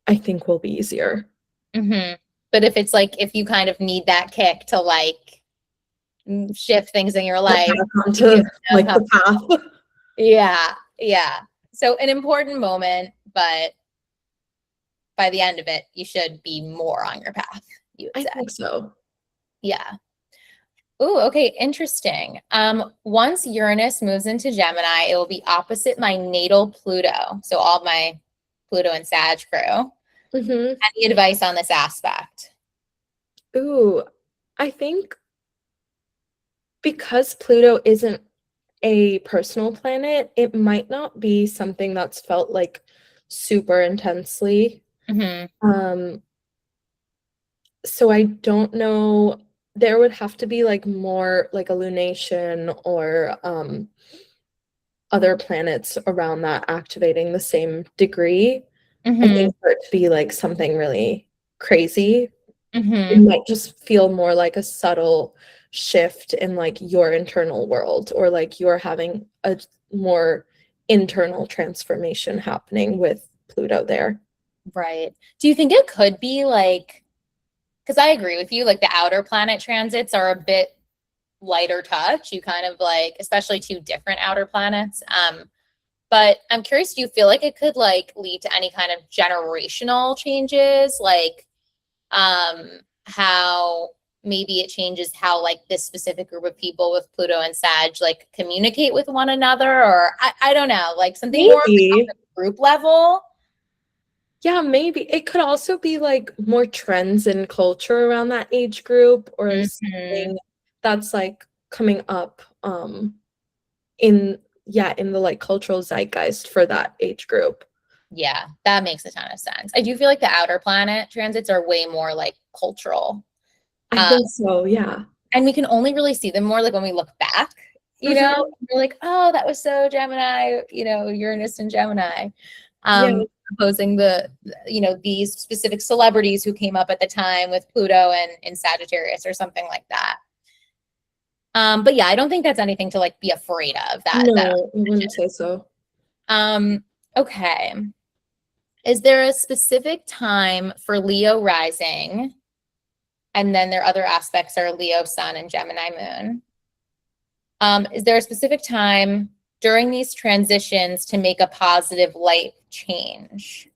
I think, will be easier. But if it's like, if you kind of need that kick to like shift things in your Get life, back onto you know like how- the path. yeah, yeah. So an important moment, but by the end of it, you should be more on your path, you would I say. think so. Yeah. Ooh, okay, interesting. Once Uranus moves into Gemini, it will be opposite my natal Pluto. So all my Pluto and Sag crew. Mm-hmm. Any advice on this aspect? Ooh, I think because Pluto isn't a personal planet, it might not be something that's felt like super intensely. Mm-hmm. So I don't know. There would have to be like more like a lunation or other planets around that activating the same degree. I Mm-hmm. think for it to be like something really crazy, it Mm-hmm. might just feel more like a subtle shift in like your internal world, or like you're having a more internal transformation happening with Pluto there. Right. Do you think it could be like, because I agree with you, like the outer planet transits are a bit lighter touch. You kind of like, especially two different outer planets. But I'm curious, do you feel like it could like lead to any kind of generational changes? Like how maybe it changes how like this specific group of people with Pluto and Sag like communicate with one another, or I don't know, like something more like, on Maybe. the group level. Yeah, maybe. It could also be like more trends in culture around that age group, or Mm-hmm. something that's like coming up in in the like cultural zeitgeist for that age group. Yeah, that makes a ton of sense. I do feel like the outer planet transits are way more like cultural. I Um, think so, yeah. and we can only really see them more like when we look back, Mhm. we're like, oh, that was so Gemini, Uranus and Gemini. Yeah. Opposing these specific celebrities who came up at the time with Pluto and in Sagittarius or something like that. But yeah, I don't think that's anything to like be afraid of that. No, I wouldn't say so. Okay. Is there a specific time for Leo rising? And then their other aspects are Leo sun and Gemini moon. Is there a specific time during these transitions to make a positive life change?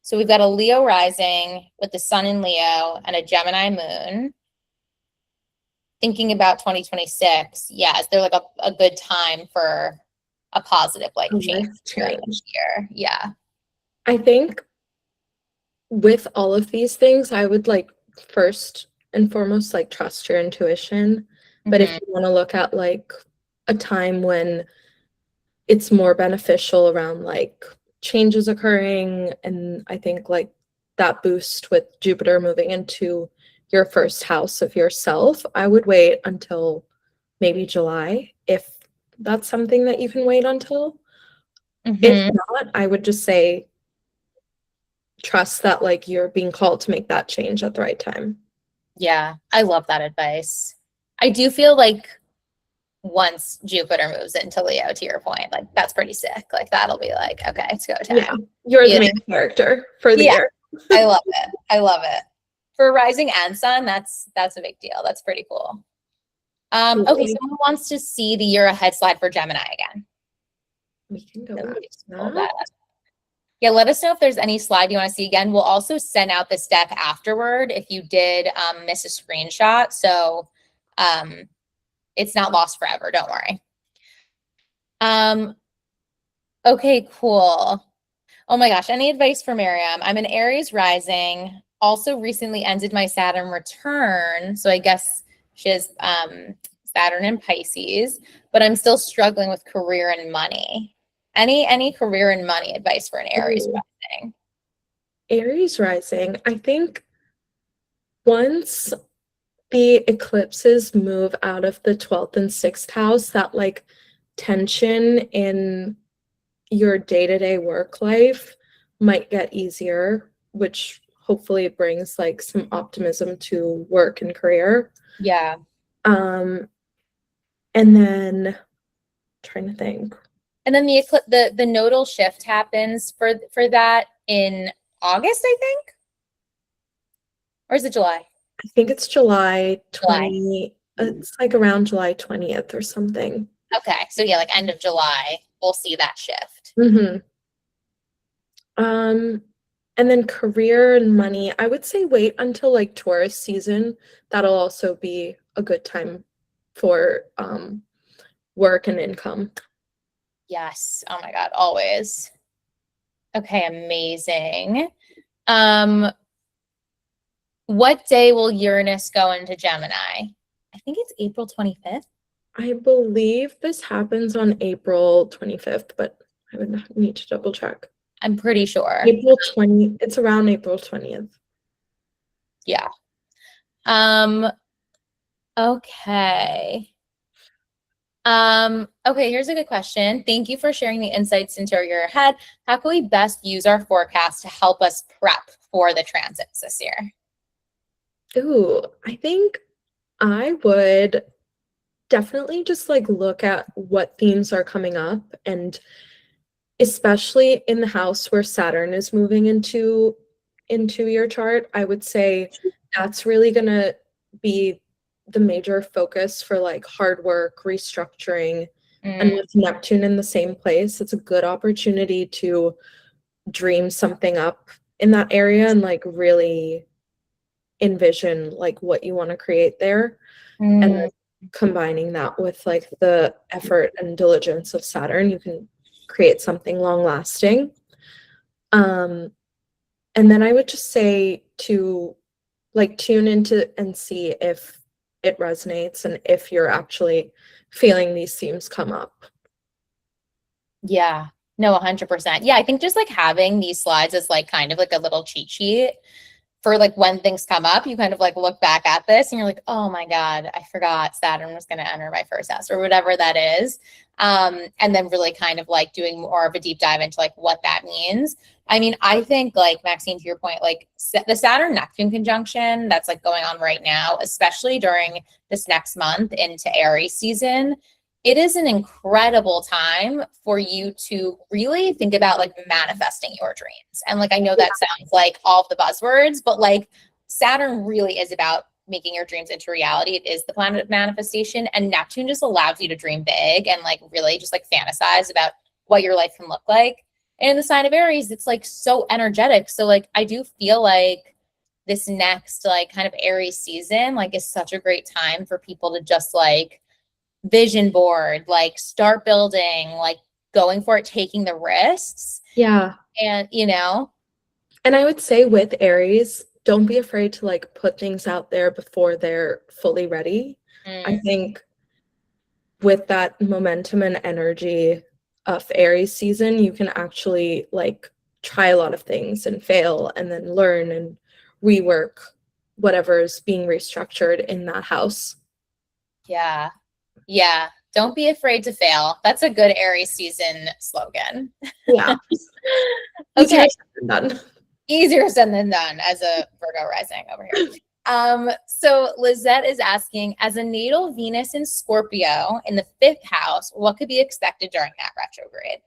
So we've got a Leo rising with the sun in Leo and a Gemini moon. Thinking about 2026, yeah, is there like a good time for a positive life A change life during change. this year? Yeah. I think with all of these things, I would like first and foremost like trust your intuition. But if Mm-hmm. you want to look at like a time when it's more beneficial around like changes occurring, and I think like that boost with Jupiter moving into your first house of yourself, I would wait until maybe July, if that's something that you can wait until. If Mm-hmm. not, I would just say trust that like you're being called to make that change at the right time. Yeah, I love that advice. I do feel like once Jupiter moves into Leo, to your point, like that's pretty sick. Like that'll be like, okay, it's go Yeah, time. you're the Yeah. main character for the Yeah, year. I love it. I love it. For rising and sun, that's a big deal. That's pretty cool. Okay, Totally. someone wants to see the year ahead slide for Gemini again. We can go Let back me to just pull that. that up. Yeah, let us know if there's any slide you want to see again. We'll also send out the step afterward if you did miss a screenshot. So it's not lost forever. Don't worry. Okay, cool. Oh my gosh, any advice for Miriam? I'm an Aries rising, also recently ended my Saturn return. So I guess she has Saturn in Pisces, but I'm still struggling with career and money. Any career and money advice for an Aries Ooh. rising? Aries rising. I think once the eclipses move out of the 12th and 6th house, that like tension in your day-to-day work life might get easier, which hopefully brings like some optimism to work and career. Yeah. And then trying to think. And then the nodal shift happens for that in August, I think. Or is it July? I think it's July July. 20. It's like around July 20th or something. Okay. So yeah, like end of July, we'll see that shift. Mm-hmm. And then career and money, I would say wait until like Taurus season. That'll also be a good time for work and income. Yes. Oh my God, always. Okay, amazing. What day will Uranus go into Gemini? I think it's April 25th. I believe this happens on April 25th, but I would need to double check. I'm pretty sure. April 20, it's around April 20th. Yeah. Okay. Okay, here's a good question. Thank you for sharing the insights into your head. How can we best use our forecast to help us prep for the transits this year? Ooh, I think I would definitely just like look at what themes are coming up, and especially in the house where Saturn is moving into your chart, I would say that's really gonna be the major focus for like hard work, restructuring, and with Neptune in the same place, it's a good opportunity to dream something up in that area and like really envision like what you want to create there. And then combining that with like the effort and diligence of Saturn, you can create something long lasting. And then I would just say to like tune into and see if it resonates and if you're actually feeling these themes come up. Yeah, no, 100%. Yeah, I think just like having these slides is like kind of like a little cheat sheet for like when things come up, you kind of like look back at this and you're like, oh my God, I forgot Saturn was going to enter my first house or whatever that is. And then really kind of like doing more of a deep dive into like what that means. I mean, I think like Maxine, to your point, like the Saturn Neptune conjunction that's like going on right now, especially during this next month into Aries season, it is an incredible time for you to really think about like manifesting your dreams. And like, I know that sounds like all of the buzzwords, but like Saturn really is about making your dreams into reality. It is the planet of manifestation, and Neptune just allows you to dream big and like really just like fantasize about what your life can look like. And in the sign of Aries, it's like so energetic. So like, I do feel like this next like kind of Aries season, like is such a great time for people to just like vision board, like start building, like going for it, taking the risks. Yeah. And, you know, and I would say with Aries, don't be afraid to like put things out there before they're fully ready. I think with that momentum and energy of Aries season, you can actually like try a lot of things and fail and then learn and rework whatever's being restructured in that house. Yeah. Yeah. Don't be afraid to fail. That's a good Aries season slogan. Yeah. Okay. Easier said than done. Easier said than done as a Virgo rising over here. So Lizette is asking, as a natal Venus in Scorpio in the 5th house, what could be expected during that retrograde?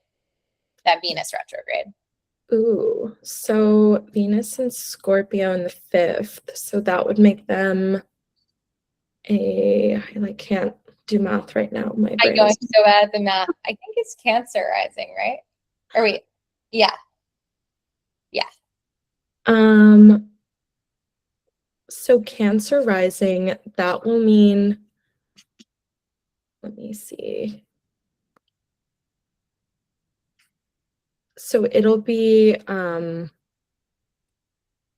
That Venus retrograde. Ooh, so Venus and Scorpio in the 5th. So that would make them I like can't do math right now. My I brain know I'm is so bad at the math. I think it's Cancer rising, right? Or wait, yeah. so Cancer rising, that will mean, let me see. So it'll be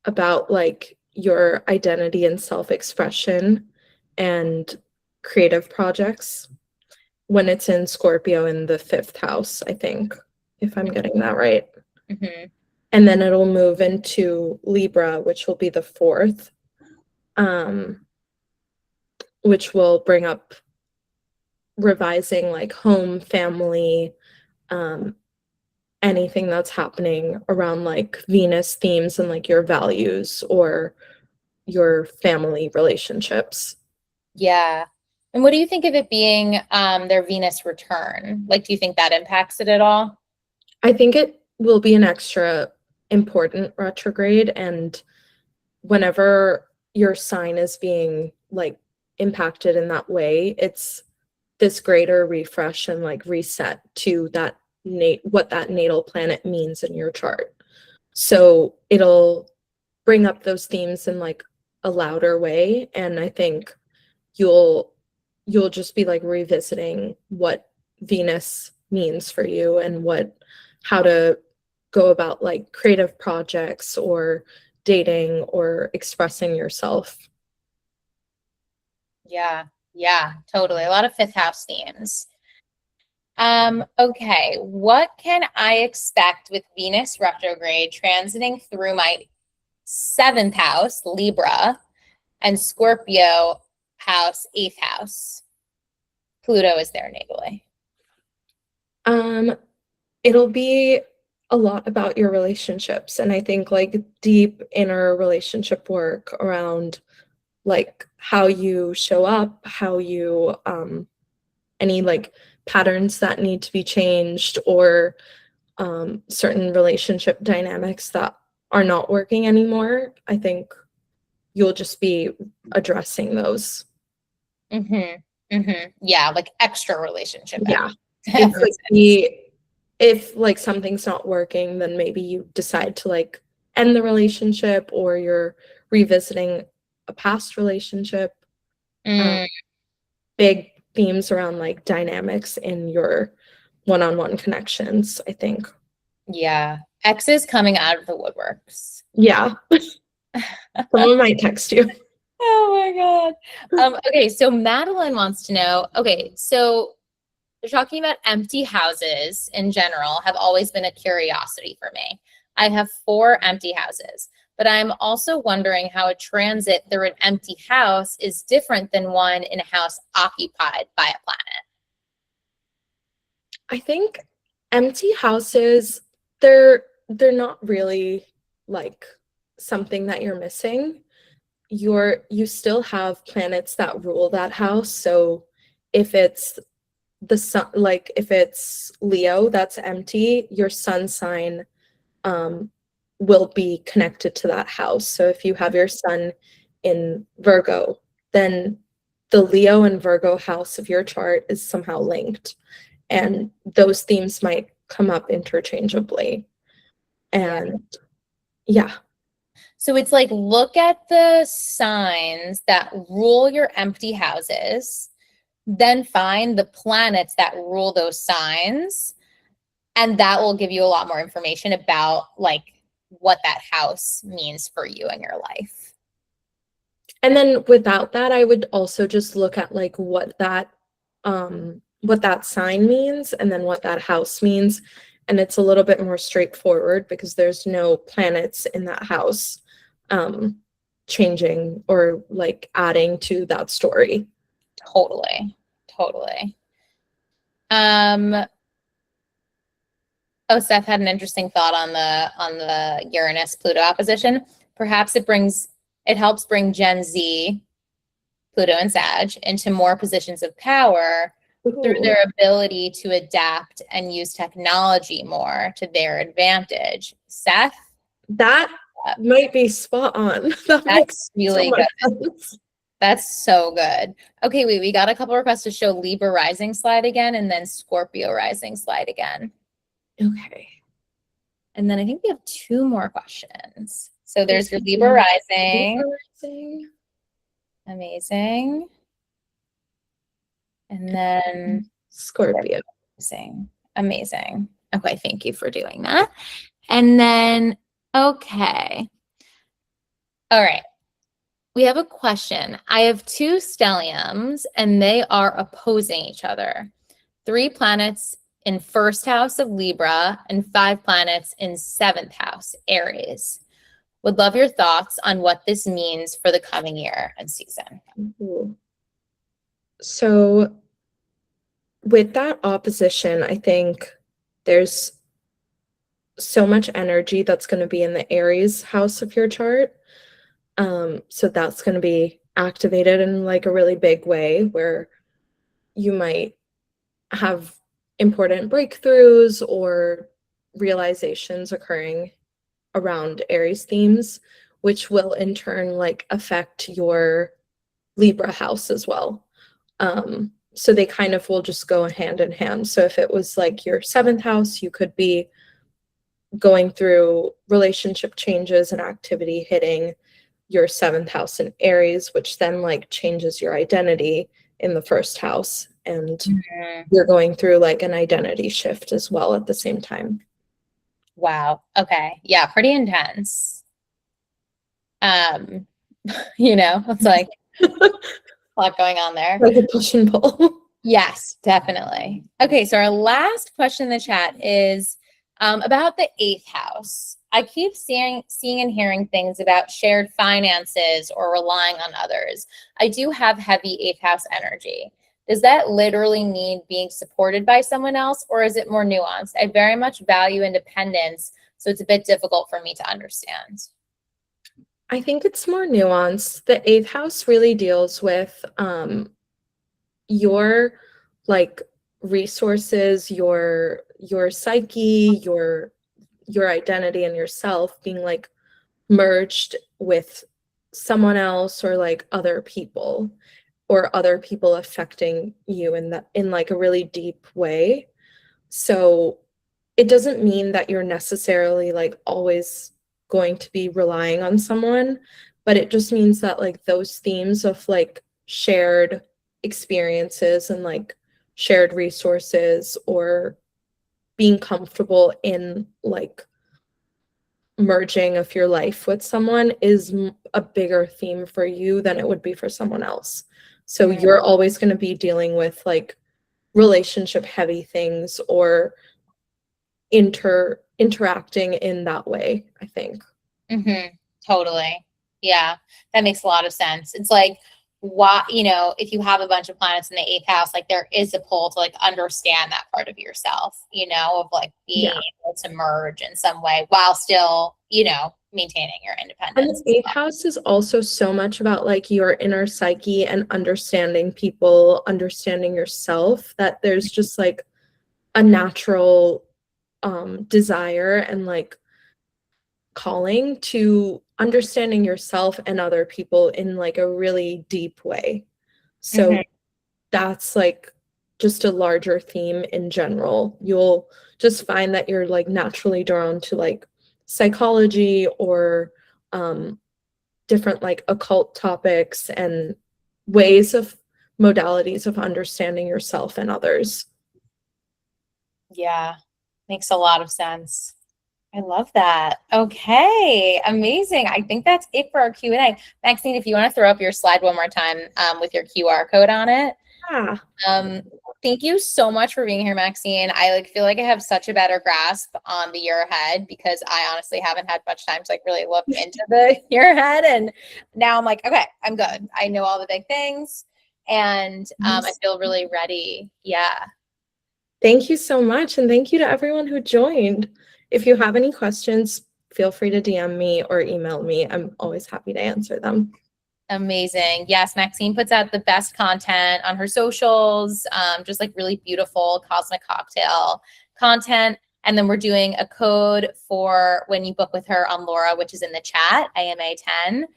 about like your identity and self-expression and creative projects when it's in Scorpio in the 5th house, I think, if I'm getting that right. Mm-hmm. And then it'll move into Libra, which will be the 4th. which will bring up revising like home, family, anything that's happening around like Venus themes and like your values or your family relationships. Yeah. And what do you think of it being their Venus return? Like, do you think that impacts it at all? I think it will be an extra important retrograde, and whenever your sign is being like impacted in that way, it's this greater refresh and like reset to that what that natal planet means in your chart. So it'll bring up those themes in like a louder way, and I think you'll just be like revisiting what Venus means for you and how to go about like creative projects or dating or expressing yourself. Yeah. Yeah, totally. A lot of fifth house themes. Okay. What can I expect with Venus retrograde transiting through my seventh house, Libra, and Scorpio house, eighth house? Pluto is there natally. It'll be a lot about your relationships, and I think like deep inner relationship work around like how you show up, how you any like patterns that need to be changed, or certain relationship dynamics that are not working anymore. I think you'll just be addressing those. Yeah, like extra relationship. Yeah. It could be if like something's not working, then maybe you decide to like end the relationship, or you're revisiting a past relationship. Big themes around like dynamics in your one-on-one connections, I think. Yeah. X is coming out of the woodworks. Yeah. Someone might text you. Oh my God. Okay, so Madeline wants to know, okay, so they're talking about empty houses in general have always been a curiosity for me. I have 4 empty houses, but I'm also wondering how a transit through an empty house is different than one in a house occupied by a planet. I think empty houses, they're not really like something that you're missing. You still have planets that rule that house. So if it's the sun, like if it's Leo that's empty, your sun sign will be connected to that house. So if you have your sun in Virgo, then the Leo and Virgo house of your chart is somehow linked, and those themes might come up interchangeably. And yeah. So it's like, look at the signs that rule your empty houses, then find the planets that rule those signs, and that will give you a lot more information about like what that house means for you in your life. And then without that, I would also just look at like what that sign means and then what that house means. And it's a little bit more straightforward because there's no planets in that house changing or like adding to that story. Totally. Oh, Seth had an interesting thought on the Uranus Pluto opposition. Perhaps it helps bring Gen Z, Pluto and Sag, into more positions of power through their ability to adapt and use technology more to their advantage. Seth? That might be spot on. That's really good. That's so good. Okay, wait, we got a couple requests to show Libra rising slide again and then Scorpio rising slide again. Okay. And then I think we have 2 more questions. So there's your Libra rising. Amazing. And then Scorpio. Amazing. Okay, thank you for doing that. And then, okay. All right. We have a question. I have 2 stelliums and they are opposing each other. 3 planets in first house of Libra and 5 planets in 7th house, Aries. Would love your thoughts on what this means for the coming year and season. Ooh. So with that opposition, I think there's so much energy that's going to be in the Aries house of your chart. So that's going to be activated in like a really big way where you might have important breakthroughs or realizations occurring around Aries themes, which will in turn like affect your Libra house as well. So they kind of will just go hand in hand. So if it was like your seventh house, you could be going through relationship changes and activity hitting your seventh house in Aries, which then like changes your identity in the first house. And you're going through like an identity shift as well at the same time. Wow. Okay. Yeah, pretty intense. It's like a lot going on there. Like a push and pull. Yes, definitely. Okay, so our last question in the chat is about the eighth house. I keep seeing and hearing things about shared finances or relying on others. I do have heavy eighth house energy. Does that literally mean being supported by someone else, or is it more nuanced? I very much value independence, so it's a bit difficult for me to understand. I think it's more nuanced. The eighth house really deals with your like resources, your psyche, your identity and yourself being like merged with someone else or like other people, or other people affecting you in like a really deep way. So it doesn't mean that you're necessarily like always going to be relying on someone, but it just means that like those themes of like shared experiences and like shared resources or being comfortable in like merging of your life with someone is a bigger theme for you than it would be for someone else. So you're always going to be dealing with like relationship heavy things or interacting in that way, I think. Totally. Yeah, that makes a lot of sense. It's like, if you have a bunch of planets in the eighth house, like there is a pull to like understand that part of yourself, of like being able to merge in some way while still, maintaining your independence. And the eighth house is also so much about like your inner psyche and understanding people, understanding yourself, that there's just like a natural desire and like calling to understanding yourself and other people in like a really deep way. So that's like just a larger theme in general. You'll just find that you're like naturally drawn to like psychology or different like occult topics and modalities of understanding yourself and others. Yeah, makes a lot of sense. I love that. Okay, amazing. I think that's it for our Q&A. Maxine, if you want to throw up your slide one more time with your QR code on it. Thank you so much for being here, Maxine. I feel like I have such a better grasp on the year ahead because I honestly haven't had much time to like really look into the year ahead. And now I'm like, okay, I'm good. I know all the big things and I feel really ready. Yeah. Thank you so much. And thank you to everyone who joined. If you have any questions, feel free to DM me or email me. I'm always happy to answer them. Amazing. Yes, Maxine puts out the best content on her socials, just like really beautiful cosmic cocktail content. And then we're doing a code for when you book with her on Lora, which is in the chat, AMA 10.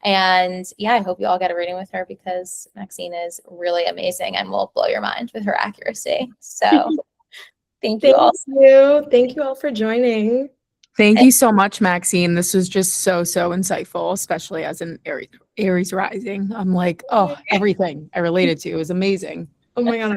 And yeah, I hope you all get a reading with her because Maxine is really amazing and will blow your mind with her accuracy. So thank you all. Thank you all for joining. Thank you so much, Maxine. This was just so insightful, especially as an Aries rising. I'm like, oh, everything I related to. It was amazing. Oh my God.